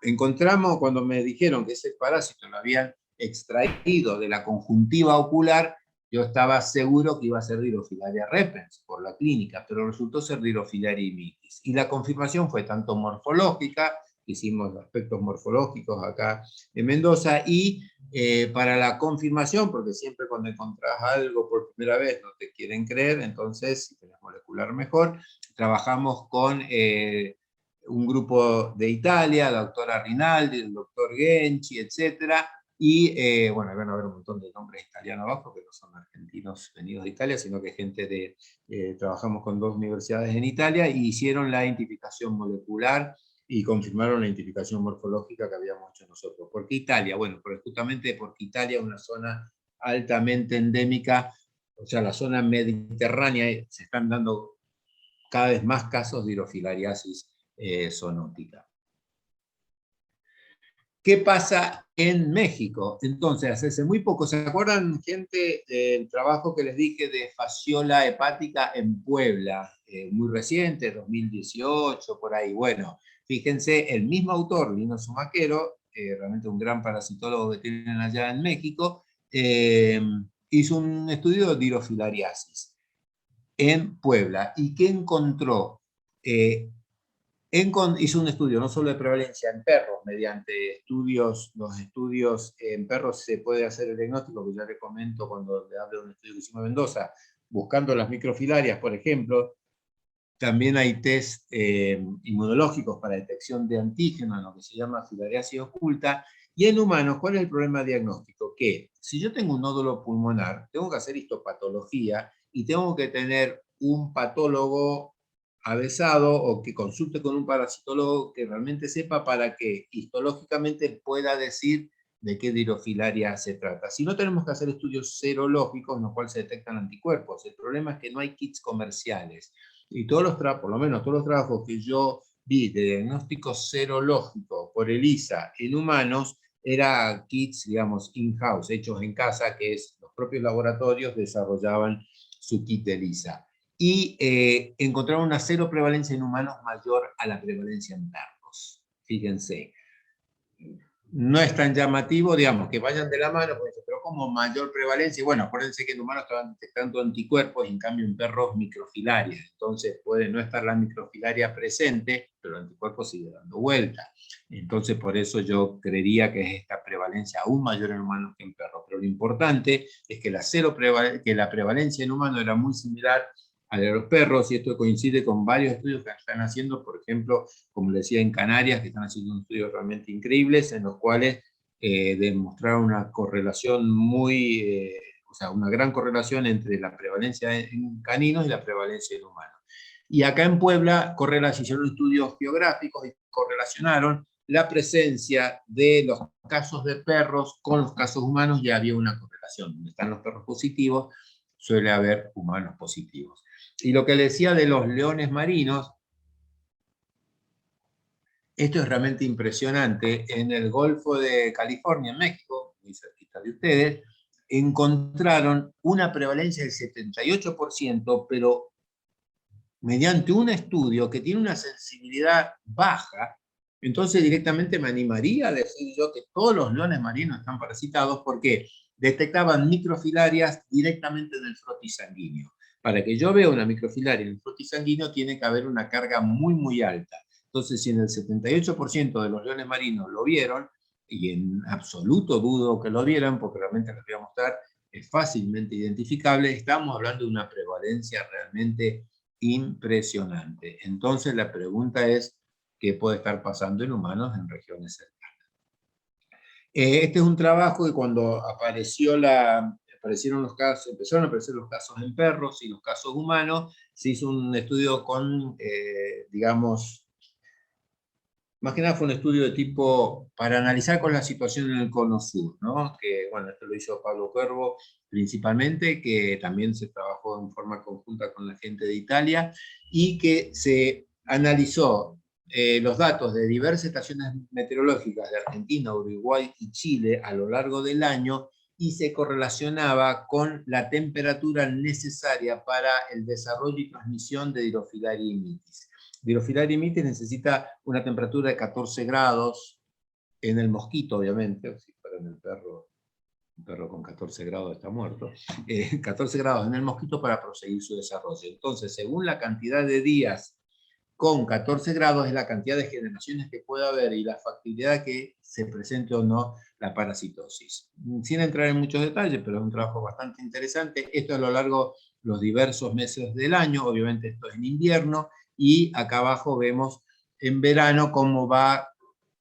me dijeron que ese parásito lo habían extraído de la conjuntiva ocular, yo estaba seguro que iba a ser Dirofilaria repens por la clínica, pero resultó ser Dirofilaria mitis. Y la confirmación fue tanto morfológica, hicimos aspectos morfológicos acá en Mendoza, y para la confirmación, porque siempre cuando encontrás algo por primera vez no te quieren creer, entonces, si tenés molecular mejor, trabajamos con un grupo de Italia, la doctora Rinaldi, el doctor Genchi, etcétera, y bueno, van a haber un montón de nombres italianos abajo, que no son argentinos venidos de Italia, sino que gente trabajamos con 2 universidades en Italia, y hicieron la identificación molecular y confirmaron la identificación morfológica que habíamos hecho nosotros. ¿Por qué Italia? Bueno, justamente porque Italia es una zona altamente endémica, o sea, la zona mediterránea, se están dando cada vez más casos de dirofilariasis zoonótica. ¿Qué pasa en México. Entonces, hace muy poco, ¿se acuerdan, gente, del trabajo que les dije de fasciola hepática en Puebla? Muy reciente, 2018, por ahí. Bueno, fíjense, el mismo autor, Lino Sumaquero, realmente un gran parasitólogo que tienen allá en México, hizo un estudio de dirofilariasis en Puebla. ¿Y qué encontró? Hizo un estudio no solo de prevalencia en perros, mediante los estudios en perros se puede hacer el diagnóstico, que ya le comento cuando le hablo de un estudio que hicimos en Mendoza, buscando las microfilarias, por ejemplo. También hay test inmunológicos para detección de antígenos, lo que se llama filariasis oculta. Y en humanos, ¿cuál es el problema diagnóstico? Que si yo tengo un nódulo pulmonar, tengo que hacer histopatología y tengo que tener un patólogo avesado o que consulte con un parasitólogo que realmente sepa para que histológicamente pueda decir de qué dirofilaria se trata. Si no, tenemos que hacer estudios serológicos en los cuales se detectan anticuerpos. El problema es que no hay kits comerciales. Y todos los por lo menos todos los trabajos que yo vi de diagnóstico serológico por ELISA en humanos, era kits, digamos, in-house, hechos en casa, que es los propios laboratorios desarrollaban su kit de ELISA. Y encontraron una cero prevalencia en humanos mayor a la prevalencia en perros. Fíjense. No es tan llamativo, digamos, que vayan de la mano, pero como mayor prevalencia. Y bueno, acuérdense que en humanos estaban detectando anticuerpos, y en cambio en perros microfilarias. Entonces puede no estar la microfilaria presente, pero el anticuerpo sigue dando vuelta. Entonces por eso yo creería que es esta prevalencia aún mayor en humanos que en perros. Pero lo importante es que la prevalencia en humanos era muy similar a la de los perros, y esto coincide con varios estudios que están haciendo, por ejemplo, como les decía, en Canarias, que están haciendo unos estudios realmente increíbles, en los cuales demostraron una correlación o sea, una gran correlación entre la prevalencia en caninos y la prevalencia en humanos. Y acá en Puebla hicieron estudios geográficos y correlacionaron la presencia de los casos de perros con los casos humanos, y había una correlación. Donde están los perros positivos, suele haber humanos positivos. Y lo que le decía de los leones marinos, esto es realmente impresionante. En el Golfo de California, en México, muy cerquita de ustedes, encontraron una prevalencia del 78%, pero mediante un estudio que tiene una sensibilidad baja. Entonces directamente me animaría a decir yo que todos los leones marinos están parasitados, porque detectaban microfilarias directamente en el frotis sanguíneo. Para que yo vea una microfilaria en el frotis sanguíneo tiene que haber una carga muy, muy alta. Entonces, si en el 78% de los leones marinos lo vieron, y en absoluto dudo que lo vieran, porque realmente les voy a mostrar, es fácilmente identificable, estamos hablando de una prevalencia realmente impresionante. Entonces la pregunta es, ¿qué puede estar pasando en humanos en regiones cercanas? Este es un trabajo que cuando aparecieron los casos, empezaron a aparecer los casos en perros y los casos humanos, se hizo un estudio con, digamos, más que nada fue un estudio de tipo para analizar con la situación en el Cono Sur, ¿no? Que, bueno, esto lo hizo Pablo Cuervo principalmente, que también se trabajó en forma conjunta con la gente de Italia, y que se analizó los datos de diversas estaciones meteorológicas de Argentina, Uruguay y Chile a lo largo del año, y se correlacionaba con la temperatura necesaria para el desarrollo y transmisión de Dirofilaria imitis. Dirofilaria imitis necesita una temperatura de 14 grados en el mosquito, obviamente, si fuera en el perro, un perro con 14 grados está muerto, 14 grados en el mosquito para proseguir su desarrollo. Entonces, según la cantidad de días con 14 grados, es la cantidad de generaciones que puede haber y la factibilidad que se presente o no la parasitosis. Sin entrar en muchos detalles, pero es un trabajo bastante interesante. Esto a lo largo de los diversos meses del año, obviamente esto es en invierno, y acá abajo vemos en verano cómo va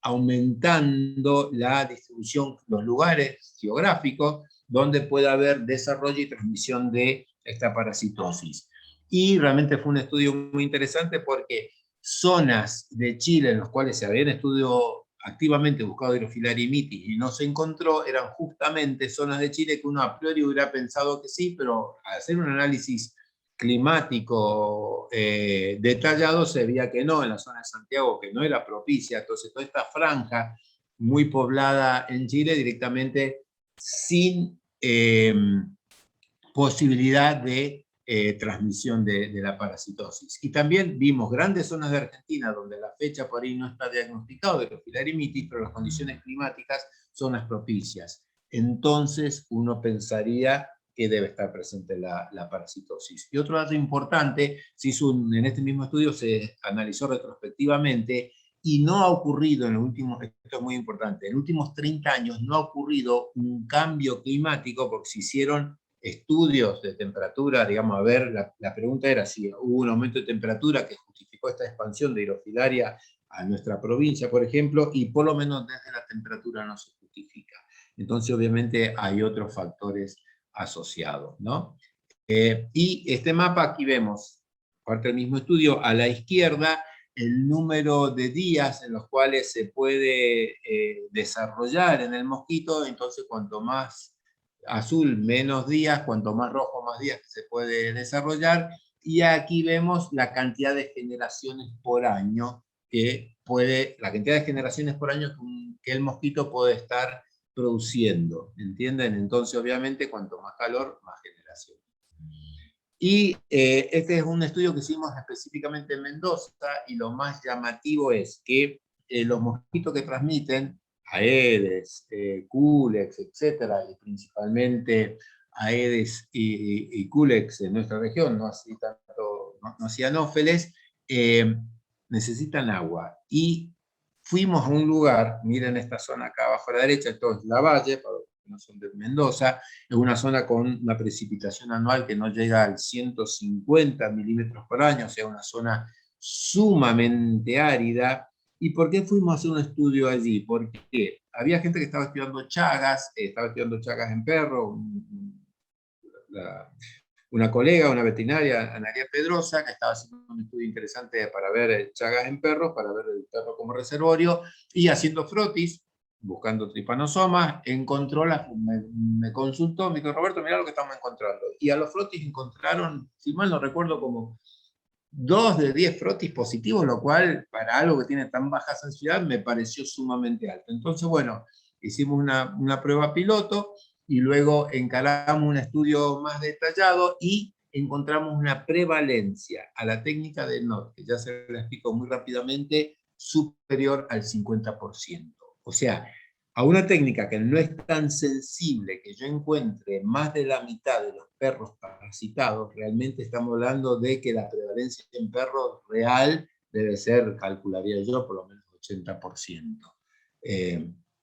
aumentando la distribución, los lugares geográficos donde puede haber desarrollo y transmisión de esta parasitosis. Y realmente fue un estudio muy interesante, porque zonas de Chile en las cuales se habían activamente buscado Dirofilaria imitis y no se encontró, eran justamente zonas de Chile que uno a priori hubiera pensado que sí, pero al hacer un análisis climático detallado se veía que no, en la zona de Santiago, que no era propicia. Entonces toda esta franja muy poblada en Chile, directamente sin posibilidad de transmisión de la parasitosis. Y también vimos grandes zonas de Argentina donde la fecha por ahí no está diagnosticado de Drosifilariamitis, pero las condiciones climáticas son las propicias. Entonces uno pensaría que debe estar presente la parasitosis. Y otro dato importante, en este mismo estudio se analizó retrospectivamente y no ha ocurrido en los últimos, esto es muy importante, en los últimos 30 años no ha ocurrido un cambio climático porque se hicieron estudios de temperatura, digamos, a ver, la pregunta era si hubo un aumento de temperatura que justificó esta expansión de Drosofilaria a nuestra provincia, por ejemplo, y por lo menos desde la temperatura no se justifica. Entonces, obviamente, hay otros factores asociados, ¿no? Y este mapa aquí vemos, parte del mismo estudio, a la izquierda, el número de días en los cuales se puede desarrollar en el mosquito, entonces cuanto más azul, menos días, cuanto más rojo, más días que se puede desarrollar, y aquí vemos la cantidad de generaciones por año la cantidad de generaciones por año que el mosquito puede estar produciendo, ¿entienden? Entonces, obviamente, cuanto más calor, más generación. Y este es un estudio que hicimos específicamente en Mendoza, y lo más llamativo es que los mosquitos que transmiten, Aedes, Culex, etcétera, y principalmente Aedes y Culex en nuestra región, no así tanto, no así Anófeles, necesitan agua. Y fuimos a un lugar, miren esta zona acá abajo a la derecha, esto es La Valle, para los que no son de Mendoza, es una zona con una precipitación anual que no llega al 150 milímetros por año, o sea, una zona sumamente árida. ¿Y por qué fuimos a hacer un estudio allí? Porque había gente que estaba estudiando chagas en perro, una colega, una veterinaria, Ana María Pedrosa, que estaba haciendo un estudio interesante para ver chagas en perros, para ver el perro como reservorio, y haciendo frotis, buscando tripanosomas, me consultó, me dijo, Roberto, mirá lo que estamos encontrando. Y a los frotis encontraron, si mal no recuerdo, como 2 de 10 frotis positivos, lo cual, para algo que tiene tan baja sensibilidad, me pareció sumamente alto. Entonces, bueno, hicimos una prueba piloto, y luego encaramos un estudio más detallado y encontramos una prevalencia a la técnica de NOT, que ya se la explico muy rápidamente, superior al 50%. O sea, a una técnica que no es tan sensible, que yo encuentre más de la mitad de los perros parasitados, realmente estamos hablando de que la prevalencia en perros real debe ser, calcularía yo, por lo menos 80%.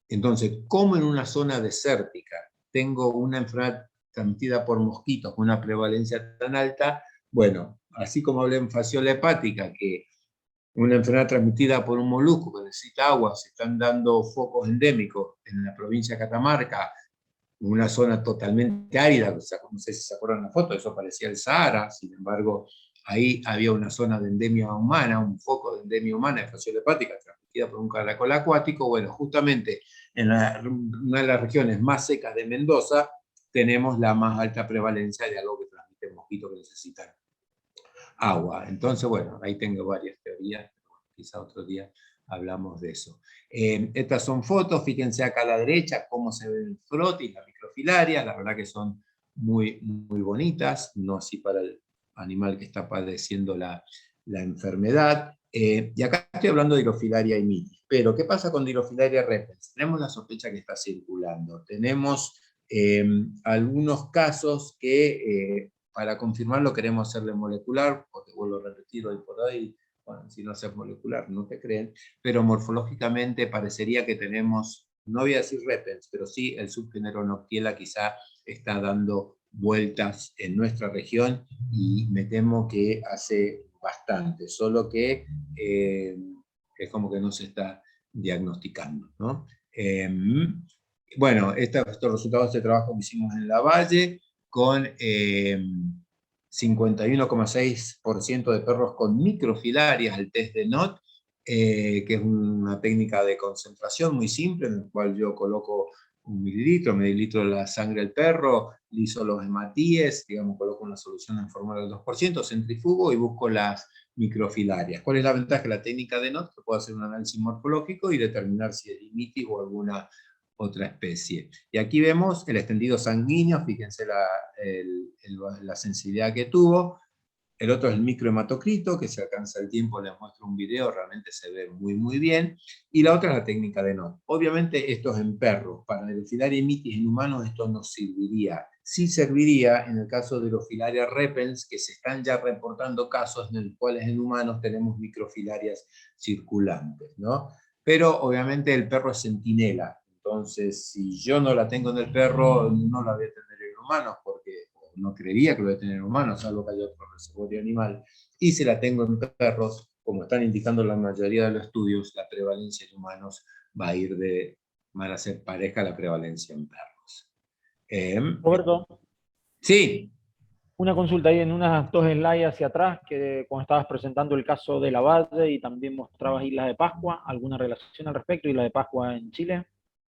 Entonces, ¿cómo en una zona desértica tengo una enfermedad transmitida por mosquitos con una prevalencia tan alta? Bueno, así como hablé en fasciola hepática, que una enfermedad transmitida por un molusco que necesita agua, se están dando focos endémicos en la provincia de Catamarca, una zona totalmente árida, no sé si se acuerdan la foto, eso parecía el Sahara, sin embargo, ahí había una zona de endemia humana, un foco de endemia humana de fasciola hepática transmitida por un caracol acuático. Bueno, justamente en una de las regiones más secas de Mendoza tenemos la más alta prevalencia de algo que transmite mosquitos que necesitan agua. Entonces, bueno, ahí tengo varias teorías, quizá otro día hablamos de eso. Estas son fotos, fíjense acá a la derecha cómo se ve el frotis, la microfilaria, la verdad que son muy, muy bonitas, no así para el animal que está padeciendo la enfermedad. Y acá estoy hablando de Drosofilaria mitis, pero ¿qué pasa con Drosofilaria repens? Tenemos la sospecha que está circulando, tenemos algunos casos que para confirmarlo queremos hacerle molecular, porque vuelvo a repetir hoy por hoy, bueno, si no haces molecular no te creen, pero morfológicamente parecería que tenemos, no voy a decir repens, pero sí el subgénero Noctiella quizá está dando vueltas en nuestra región, y me temo que hace bastante, solo que es como que no se está diagnosticando, ¿no? Bueno, estos resultados de trabajo que hicimos en La Valle, con 51,6% de perros con microfilarias al test de NOT, que es una técnica de concentración muy simple, en la cual yo coloco mililitro de la sangre del perro, liso los hematíes, digamos, coloco una solución en fórmula del 2%, centrifugo y busco las microfilarias. ¿Cuál es la ventaja de la técnica de NOT? Que puedo hacer un análisis morfológico y determinar si es limitis o alguna otra especie. Y aquí vemos el extendido sanguíneo, fíjense la sensibilidad que tuvo. El otro es el microhematocrito, que se alcanza el tiempo, les muestro un video, realmente se ve muy muy bien. Y la otra es la técnica de NOT. Obviamente esto es en perros, para el Filaria mitis en humanos esto no serviría. Sí serviría en el caso de los Filaria repens, que se están ya reportando casos en los cuales en humanos tenemos microfilarias circulantes, ¿no? Pero obviamente el perro es centinela, entonces si yo no la tengo en el perro, no la voy a tener en humanos, porque no creería que lo voy a tener en humanos, salvo que haya otro reservorio animal, y si la tengo en perros, como están indicando la mayoría de los estudios, la prevalencia en humanos va a ser pareja a la prevalencia en perros. Roberto, Sí. una consulta ahí en unas dos slides hacia atrás, que cuando estabas presentando el caso de Lavalle y también mostrabas Isla de Pascua, ¿alguna relación al respecto? ¿Isla de Pascua en Chile?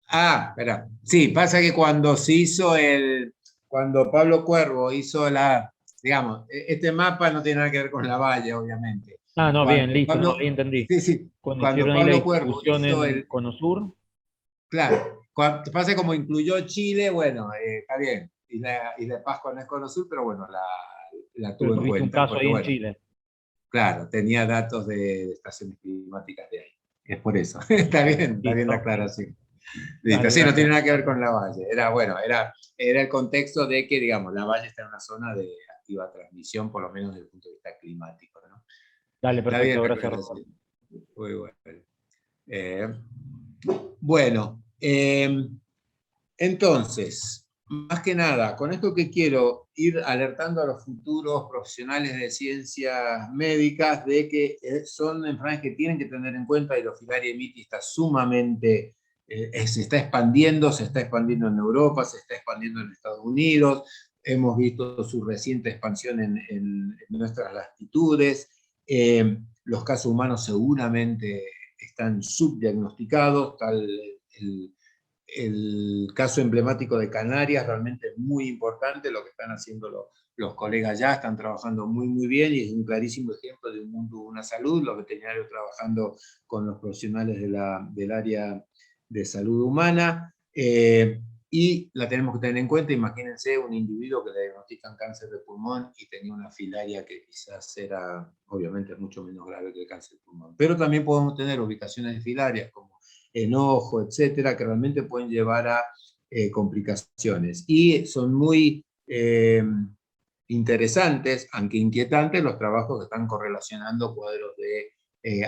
Espera. Sí, pasa que cuando se hizo cuando Pablo Cuervo hizo digamos, este mapa no tiene nada que ver con Lavalle, obviamente. Ah, no, bien, listo, no, ahí Pablo, entendí. sí, sí, Cuando cuando hicieron ahí la Pablo Cuervo distribución hizo en Conosur. claro, pasa como incluyó Chile, bueno, está bien, y de Pascua no es Cono Sur, pero bueno, la Pero tuvo en tuviste un cuenta, caso porque ahí en bueno, Chile. claro, tenía datos de estaciones climáticas de ahí, es por eso, está bien la Listo. aclaración. Listo, Dale, sí, no tiene gracias. nada que ver con la Valle, era el contexto de que, digamos, la Valle está en una zona de activa transmisión, por lo menos desde el punto de vista climático, ¿no? Dale, Está bien perfecto, la gracias, Roberto. aclaración. Muy bueno. Bueno, entonces, más que nada, con esto que quiero ir alertando a los futuros profesionales de ciencias médicas de que son enfermedades que tienen que tener en cuenta, y la Filaria mitis está sumamente, se está expandiendo en Europa, se está expandiendo en Estados Unidos, hemos visto su reciente expansión en nuestras latitudes, los casos humanos seguramente están subdiagnosticados, tal el caso emblemático de Canarias realmente es muy importante, lo que están haciendo los colegas ya, están trabajando muy muy bien y es un clarísimo ejemplo de un mundo de una salud, los veterinarios trabajando con los profesionales del área de salud humana, y la tenemos que tener en cuenta. Imagínense un individuo que le diagnostican cáncer de pulmón y tenía una filaria que quizás era, obviamente, mucho menos grave que el cáncer de pulmón, pero también podemos tener ubicaciones de filarias como enojo, etcétera, que realmente pueden llevar a complicaciones. Y son muy interesantes, aunque inquietantes, los trabajos que están correlacionando cuadros de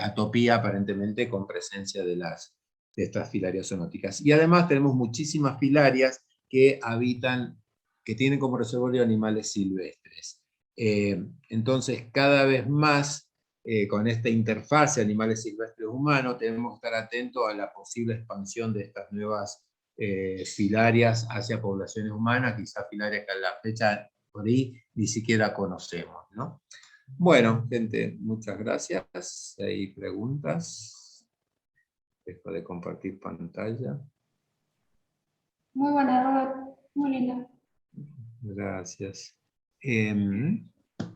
atopía aparentemente con presencia de estas filarias zoonóticas. Y además tenemos muchísimas filarias que habitan, que tienen como reservorio animales silvestres. Entonces, cada vez más con esta interfase animales silvestres humanos, tenemos que estar atentos a la posible expansión de estas nuevas filarias hacia poblaciones humanas, quizás filarias que a la fecha por ahí ni siquiera conocemos, ¿no? Bueno, gente, muchas gracias. ¿Hay preguntas? Dejo de compartir pantalla. Muy buena, Robert. Muy linda. Gracias.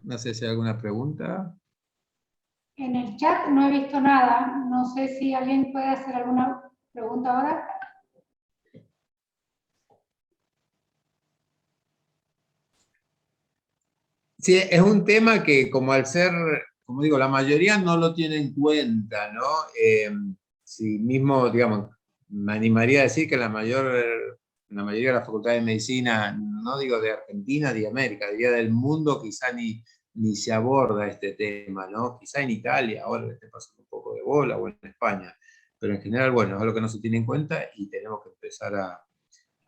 No sé si hay alguna pregunta. En el chat no he visto nada. No sé si alguien puede hacer alguna pregunta ahora. Sí, es un tema que como al ser, como digo, la mayoría no lo tiene en cuenta, ¿no? Sí, mismo, digamos, me animaría a decir que la mayoría de las facultades de medicina, no digo de Argentina, de América, diría del mundo, quizá ni se aborda este tema, ¿no? Quizá en Italia ahora le esté pasando un poco de bola, o en España, pero en general, bueno, es algo que no se tiene en cuenta y tenemos que empezar a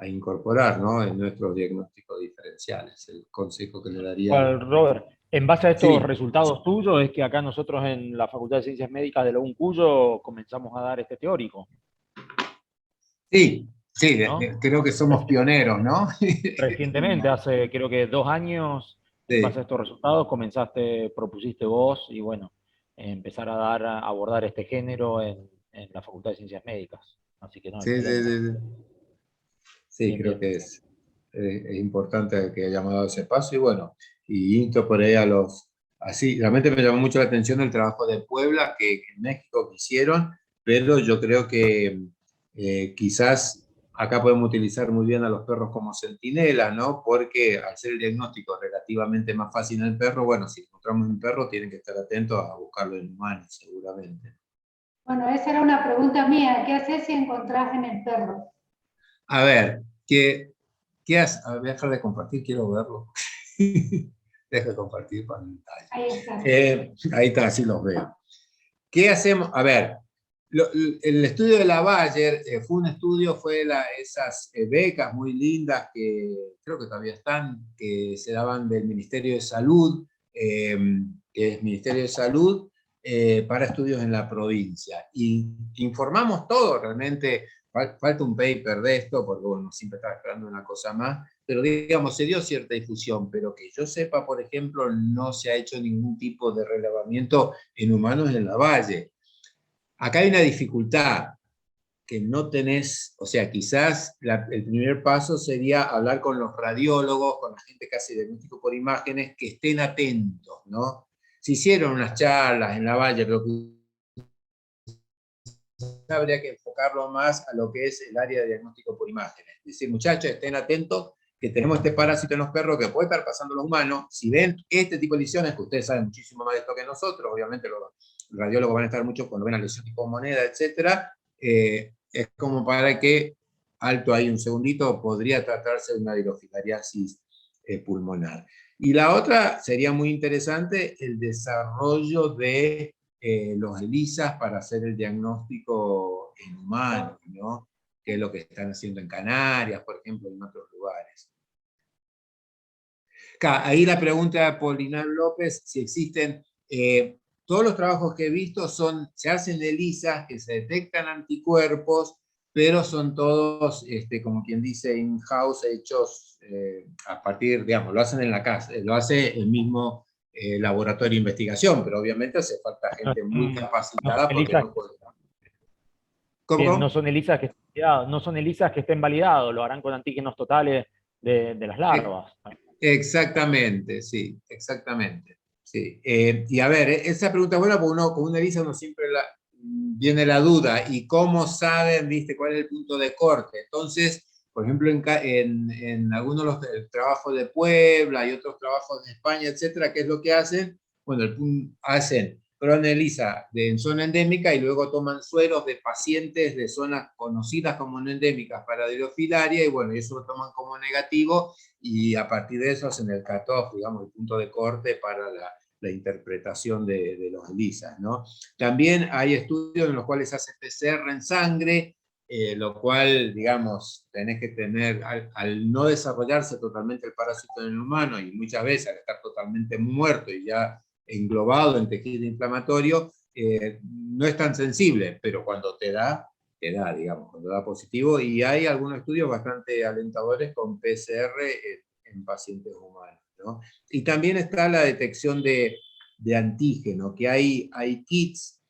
incorporar, ¿no? En nuestros diagnósticos diferenciales. El consejo que le daría. Robert, en base a estos Sí, resultados tuyos, es que acá nosotros en la Facultad de Ciencias Médicas de la UNCUYO comenzamos a dar este teórico, sí, sí, ¿no? creo que somos pioneros, ¿no? Recientemente, hace creo que 2 años, en base a Sí, estos resultados, propusiste vos y bueno, empezar a abordar este género en la Facultad de Ciencias Médicas. Así que no, sí, sí, excelente. sí, sí. Sí, Bien, creo bien. que es importante que hayamos dado ese paso y bueno, y insto por ahí a los, así, realmente me llamó mucho la atención el trabajo de Puebla que en México que hicieron, pero yo creo que quizás acá podemos utilizar muy bien a los perros como centinelas, ¿no? Porque al ser el diagnóstico relativamente más fácil en el perro, bueno, si encontramos un perro tienen que estar atentos a buscarlo en humanos, seguramente. Bueno, esa era una pregunta mía. ¿Qué haces si encontrás en el perro? A ver, ¿qué hace? A ver, voy a dejar de compartir, quiero verlo. Deja de compartir pantalla. Ahí está. Ahí está, así los veo. ¿Qué hacemos? A ver, el estudio de la Bayer fue un estudio, esas becas muy lindas que creo que todavía están, que se daban del Ministerio de Salud, que es Ministerio de Salud, para estudios en la provincia. Y informamos todo, realmente falta un paper de esto, porque bueno, siempre estaba esperando una cosa más, pero digamos, se dio cierta difusión, pero que yo sepa, por ejemplo, no se ha hecho ningún tipo de relevamiento en humanos en la Valle. Acá hay una dificultad que no tenés, o sea, quizás el primer paso sería hablar con los radiólogos, con la gente que hace diagnóstico por imágenes, que estén atentos, ¿no? Se hicieron unas charlas en la Valle, pero habría que enfocarlo más a lo que es el área de diagnóstico por imágenes. Es decir, muchachos, estén atentos que tenemos este parásito en los perros que puede estar pasando a los humanos. Si ven este tipo de lesiones, que ustedes saben muchísimo más de esto que nosotros, obviamente los radiólogos van a estar mucho cuando ven la lesión tipo moneda, etcétera, es como para que, alto ahí un segundito, podría tratarse de una dirofilariasis pulmonar. Y la otra sería muy interesante, el desarrollo de los ELISAs para hacer el diagnóstico en humanos, ¿no? Que es lo que están haciendo en Canarias, por ejemplo, y en otros lugares. Ahí la pregunta de Polinar López, si existen, todos los trabajos que he visto se hacen ELISAs que se detectan anticuerpos, pero son todos, como quien dice, in-house, hechos a partir, digamos, lo hacen en la casa, lo hace el mismo laboratorio de investigación, pero obviamente hace falta gente muy capacitada porque no puede. Bien, no son ELISAs que estén validados, no son ELISAs que estén validados, lo harán con antígenos totales de las larvas. Exactamente, sí, exactamente. Sí. Y a ver, esa pregunta es buena porque uno, con una ELISA uno siempre viene la duda, ¿y cómo saben, viste, cuál es el punto de corte? Entonces, por ejemplo, en algunos de los trabajos de Puebla y otros trabajos de España, etcétera, ¿qué es lo que hacen? Bueno, hacen prueban ELISA en zona endémica y luego toman sueros de pacientes de zonas conocidas como no endémicas para Drosophila y bueno, eso lo toman como negativo y a partir de eso hacen el cutoff, digamos, el punto de corte para la interpretación de los ELISAs, ¿no? También hay estudios en los cuales se hace PCR en sangre, lo cual, digamos, tenés que tener, al no desarrollarse totalmente el parásito en el humano y muchas veces al estar totalmente muerto y ya englobado en tejido inflamatorio, no es tan sensible, pero cuando te da, digamos, cuando da positivo, y hay algunos estudios bastante alentadores con PCR en pacientes humanos, ¿no? Y también está la detección de antígeno, que hay kits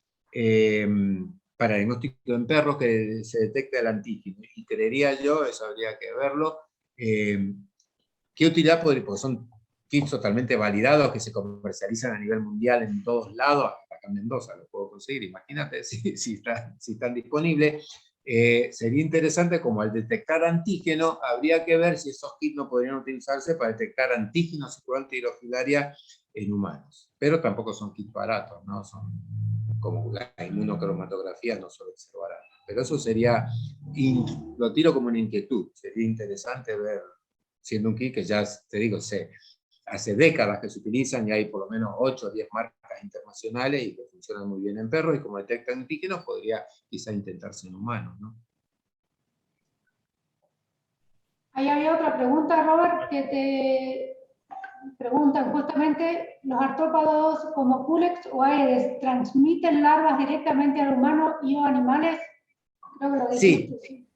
para diagnóstico en perros que se detecta el antígeno, y creería yo, eso habría que verlo, ¿qué utilidad podría? Porque son kits totalmente validados que se comercializan a nivel mundial en todos lados, hasta acá en Mendoza lo puedo conseguir, imagínate si están disponibles. Sería interesante, como al detectar antígeno, habría que ver si esos kits no podrían utilizarse para detectar antígenos circulante de Drosophila en humanos. Pero tampoco son kits baratos, ¿no? Son como la inmunocromatografía, no suele ser barata. Pero eso sería, lo tiro como una inquietud, sería interesante ver, siendo un kit que ya, te digo, hace décadas que se utilizan y hay por lo menos 8 o 10 marcas internacionales y que funcionan muy bien en perros y como detectan antígenos podría quizá intentarse en humanos, ¿no? Ahí había otra pregunta, Robert, que te preguntan justamente, ¿los artrópodos como Culex o Aedes transmiten larvas directamente al humano y o animales? Creo que lo dijiste, sí.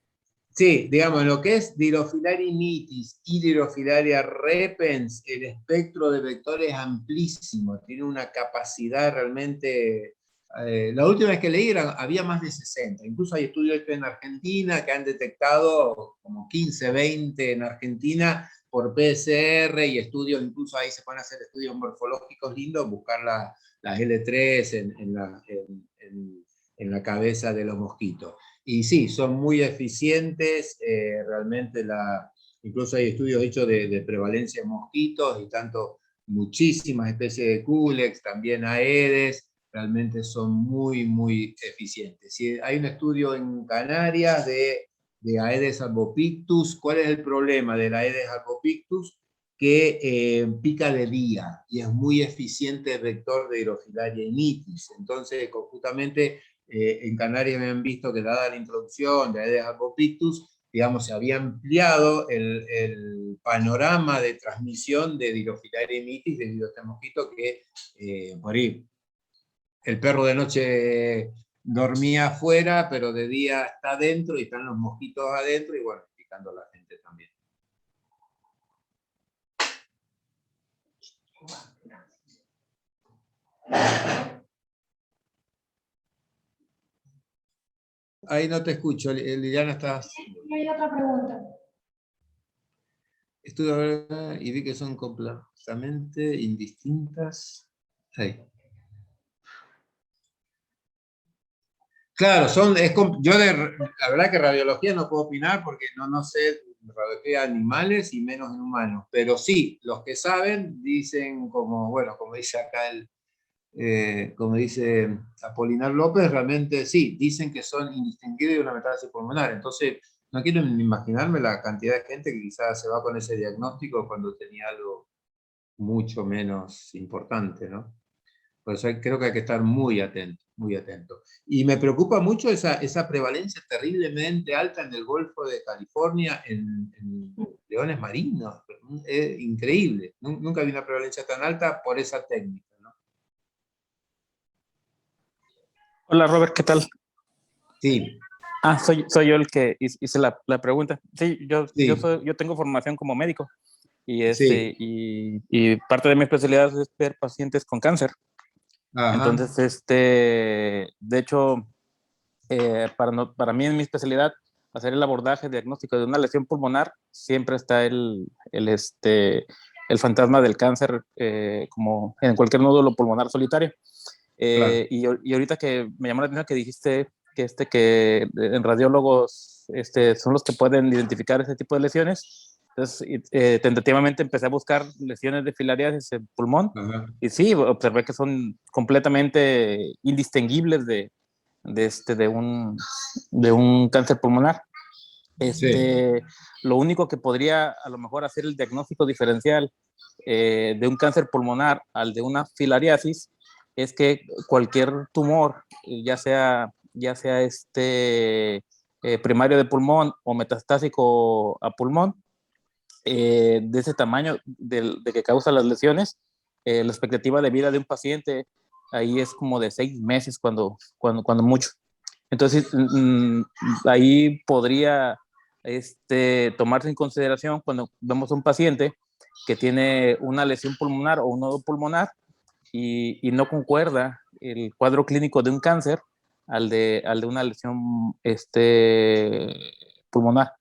Sí, digamos, lo que es Dirofilaria nitis y Dirofilaria repens, el espectro de vectores es amplísimo, tiene una capacidad realmente la última vez que leí había más de 60. Incluso hay estudios en Argentina que han detectado como 15, 20 en Argentina por PCR y estudios, incluso ahí se pueden hacer estudios morfológicos lindos, buscar las L3 en la cabeza de los mosquitos. Y sí, son muy eficientes, realmente incluso hay estudios hechos de prevalencia en mosquitos y tanto muchísimas especies de Culex, también Aedes, realmente son muy, muy eficientes. Hay un estudio en Canarias de Aedes albopictus. ¿Cuál es el problema del Aedes albopictus? Que pica de día y es muy eficiente vector de Drosophila mitis. Entonces, justamente en Canarias me han visto que dada la introducción de Aedes albopictus, digamos, se había ampliado el panorama de transmisión de Drosophila mitis debido a este mosquito que por ahí el perro de noche dormía afuera, pero de día está adentro y están los mosquitos adentro y bueno, picando a la gente también. Ahí no te escucho, Liliana, estás... Y hay otra pregunta. Estuve y vi que son completamente indistintas. Ahí. Claro, la verdad que radiología no puedo opinar porque no sé radiología de animales y menos en humanos, pero sí, los que saben dicen como dice acá como dice Apolinar López, realmente sí, dicen que son indistinguibles de una metástasis pulmonar. Entonces, no quiero ni imaginarme la cantidad de gente que quizás se va con ese diagnóstico cuando tenía algo mucho menos importante, ¿no? Por eso creo que hay que estar muy atento, muy atento. Y me preocupa mucho esa prevalencia terriblemente alta en el Golfo de California, en leones marinos. Es increíble. Nunca vi una prevalencia tan alta por esa técnica, ¿no? Hola Robert, ¿qué tal? Sí. Soy yo el que hice la pregunta. Sí, Sí. Yo tengo formación como médico y, Sí. y parte de mi especialidad es ver pacientes con cáncer. Ajá. Entonces, de hecho, para mí en mi especialidad, hacer el abordaje diagnóstico de una lesión pulmonar, siempre está el fantasma del cáncer, como en cualquier nódulo pulmonar solitario. Claro. Y ahorita que me llamó la atención que dijiste que en radiólogos son los que pueden identificar ese tipo de lesiones. Entonces, tentativamente empecé a buscar lesiones de filariasis en pulmón. Ajá. Y sí, observé que son completamente indistinguibles de un cáncer pulmonar. Sí. Lo único que podría a lo mejor hacer el diagnóstico diferencial de un cáncer pulmonar al de una filariasis es que cualquier tumor, ya sea primario de pulmón o metastásico a pulmón, de ese tamaño de que causa las lesiones, la expectativa de vida de un paciente ahí es como de 6 meses cuando mucho. Entonces, ahí podría tomarse en consideración cuando vemos a un paciente que tiene una lesión pulmonar o un nodo pulmonar y no concuerda el cuadro clínico de un cáncer al de una lesión pulmonar.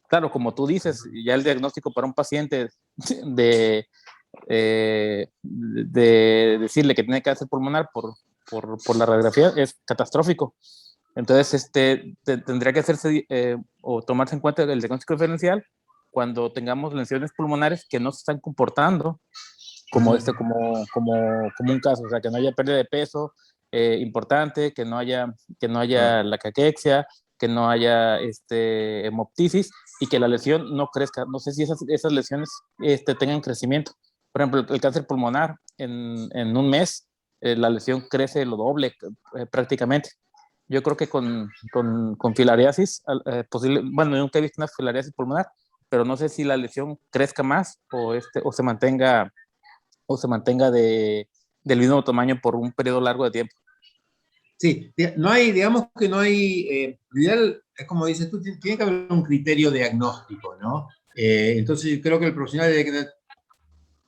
Claro, como tú dices, ya el diagnóstico para un paciente de decirle que tiene cáncer pulmonar por la radiografía es catastrófico. Entonces, tendría que hacerse o tomarse en cuenta el diagnóstico diferencial cuando tengamos lesiones pulmonares que no se están comportando como un caso, o sea, que no haya pérdida de peso importante, que no haya la caquexia, que no haya hemoptisis y que la lesión no crezca. No sé si esas lesiones tengan crecimiento. Por ejemplo, el cáncer pulmonar, en un mes, la lesión crece lo doble prácticamente. Yo creo que con filariasis, bueno, nunca he visto una filariasis pulmonar, pero no sé si la lesión crezca más o se mantenga del mismo tamaño por un periodo largo de tiempo. Sí, digamos que no hay, ideal, es como dices tú, tiene que haber un criterio diagnóstico, ¿no? Entonces yo creo que el profesional debe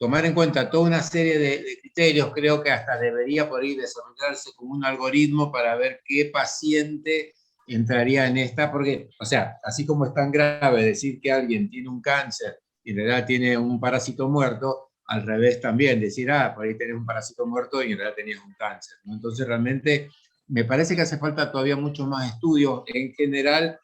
tomar en cuenta toda una serie de criterios. Creo que hasta debería por ahí desarrollarse como un algoritmo para ver qué paciente entraría en esta, porque, o sea, así como es tan grave decir que alguien tiene un cáncer y en realidad tiene un parásito muerto, al revés también, decir, por ahí tenés un parásito muerto y en realidad tenías un cáncer, ¿no? Entonces realmente me parece que hace falta todavía mucho más estudios. En general,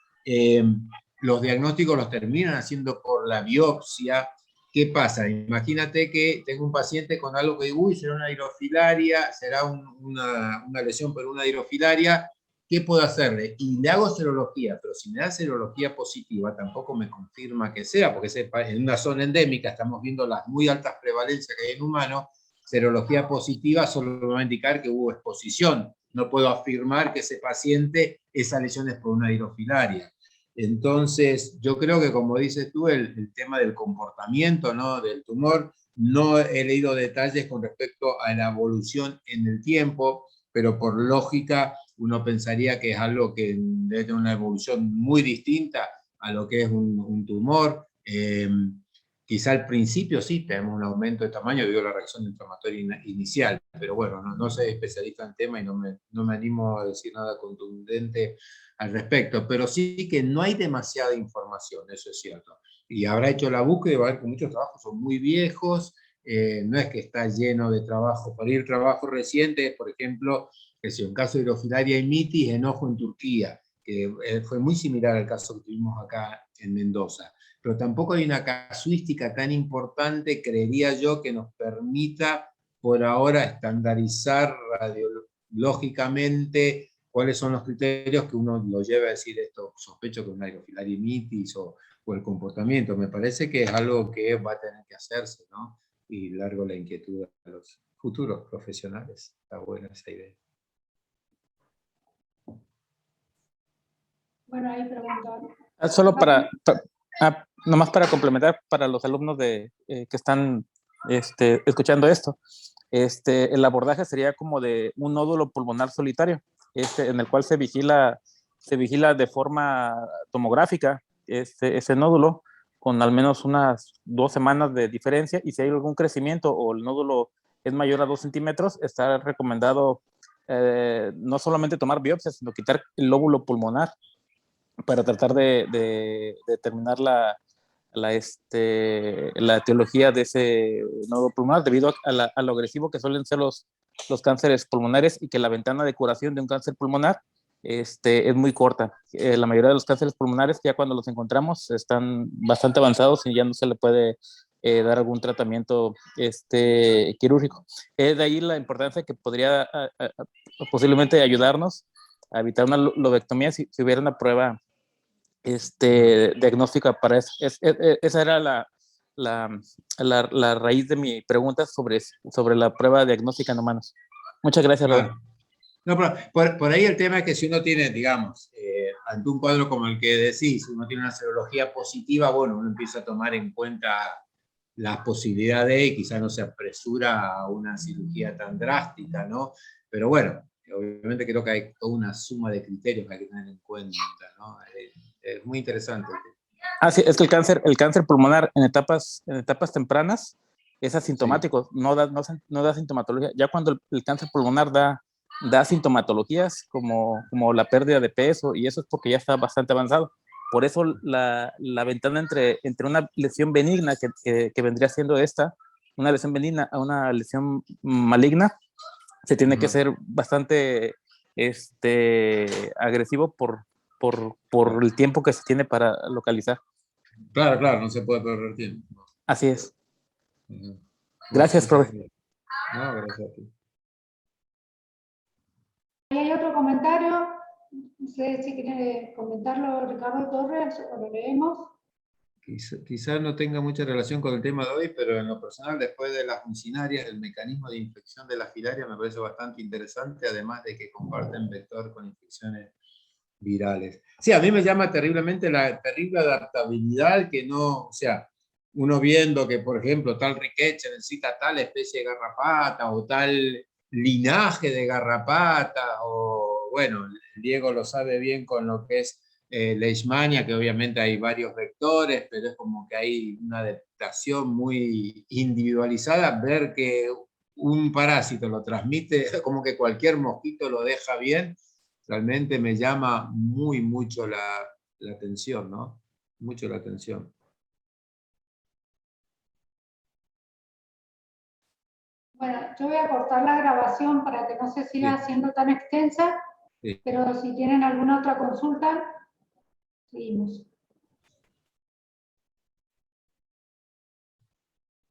los diagnósticos los terminan haciendo por la biopsia. ¿Qué pasa? Imagínate que tengo un paciente con algo que digo, uy, será una hidrofilaria, será una lesión por una hidrofilaria, ¿qué puedo hacerle? Y le hago serología, pero si me da serología positiva, tampoco me confirma que sea, porque en una zona endémica estamos viendo las muy altas prevalencias que hay en humanos. Serología positiva solo me va a indicar que hubo exposición. No puedo afirmar que ese paciente, esa lesión es por una hidrofilaria. Entonces, yo creo que, como dices tú, el tema del comportamiento, ¿no?, del tumor, no he leído detalles con respecto a la evolución en el tiempo, pero por lógica uno pensaría que es algo que debe tener una evolución muy distinta a lo que es un tumor. Quizá al principio sí tenemos un aumento de tamaño debido a la reacción inflamatoria inicial, pero bueno, no soy especialista en el tema y no me animo a decir nada contundente al respecto, pero sí que no hay demasiada información, eso es cierto. Y habrá hecho la búsqueda y va a ver que muchos trabajos son muy viejos, no es que está lleno de trabajo. Para ir trabajo reciente, por ejemplo, que si un caso de hidrofilaria y mitis en ojo en Turquía, que fue muy similar al caso que tuvimos acá en Mendoza. Pero tampoco hay una casuística tan importante, creería yo, que nos permita por ahora estandarizar radiológicamente cuáles son los criterios que uno lo lleva a decir esto, sospecho que es una hidrofilariamitis o el comportamiento. Me parece que es algo que va a tener que hacerse, ¿no? Y largo la inquietud a los futuros profesionales. Está buena esa idea. Bueno, ahí preguntan. Solo nomás para complementar para los alumnos que están escuchando esto, el abordaje sería como de un nódulo pulmonar solitario, en el cual se vigila de forma tomográfica ese nódulo con al menos unas 2 semanas de diferencia, y si hay algún crecimiento o el nódulo es mayor a 2 centímetros, está recomendado no solamente tomar biopsias, sino quitar el lóbulo pulmonar para tratar de determinar la etiología de ese nodo pulmonar, debido a lo agresivo que suelen ser los cánceres pulmonares, y que la ventana de curación de un cáncer pulmonar es muy corta. La mayoría de los cánceres pulmonares, ya cuando los encontramos, están bastante avanzados y ya no se le puede dar algún tratamiento quirúrgico. De ahí la importancia que podría posiblemente ayudarnos a evitar una lobectomía si hubiera una prueba diagnóstica para eso. Esa era la raíz de mi pregunta sobre la prueba diagnóstica en humanos. Muchas gracias, Robert. No, pero por ahí el tema es que si uno tiene, digamos, ante un cuadro como el que decís, si uno tiene una serología positiva, bueno, uno empieza a tomar en cuenta las posibilidades y quizás no se apresura a una cirugía tan drástica, ¿no? Pero bueno, obviamente creo que hay toda una suma de criterios que hay que tener en cuenta, ¿no? Es muy interesante. Sí, es que el cáncer pulmonar en etapas tempranas es asintomático, sí. no da sintomatología. Ya cuando el cáncer pulmonar da sintomatologías como la pérdida de peso, y eso es porque ya está bastante avanzado. Por eso la ventana entre una lesión benigna, que vendría siendo una lesión benigna, a una lesión maligna, se tiene que ser bastante agresivo por el tiempo que se tiene para localizar. Claro, no se puede perder tiempo. Así es. Gracias, profe. No, gracias a ti. Hay otro comentario, no sé si quiere comentarlo Ricardo Torres o lo leemos. Quizás no tenga mucha relación con el tema de hoy, pero en lo personal, después de las funcionarias, el mecanismo de infección de la filaria me parece bastante interesante, además de que comparten vector con infecciones virales. Sí, a mí me llama terriblemente la terrible adaptabilidad que no, o sea, uno viendo que, por ejemplo, tal riqueza necesita tal especie de garrapata o tal linaje de garrapata, o bueno, Diego lo sabe bien con lo que es Leishmania, que obviamente hay varios vectores, pero es como que hay una alimentación muy individualizada, ver que un parásito lo transmite, como que cualquier mosquito lo deja bien, realmente me llama mucho la atención, ¿no? Mucho la atención. Bueno, yo voy a cortar la grabación para que no se siga haciendo tan extensa, Sí. pero si tienen alguna otra consulta, seguimos.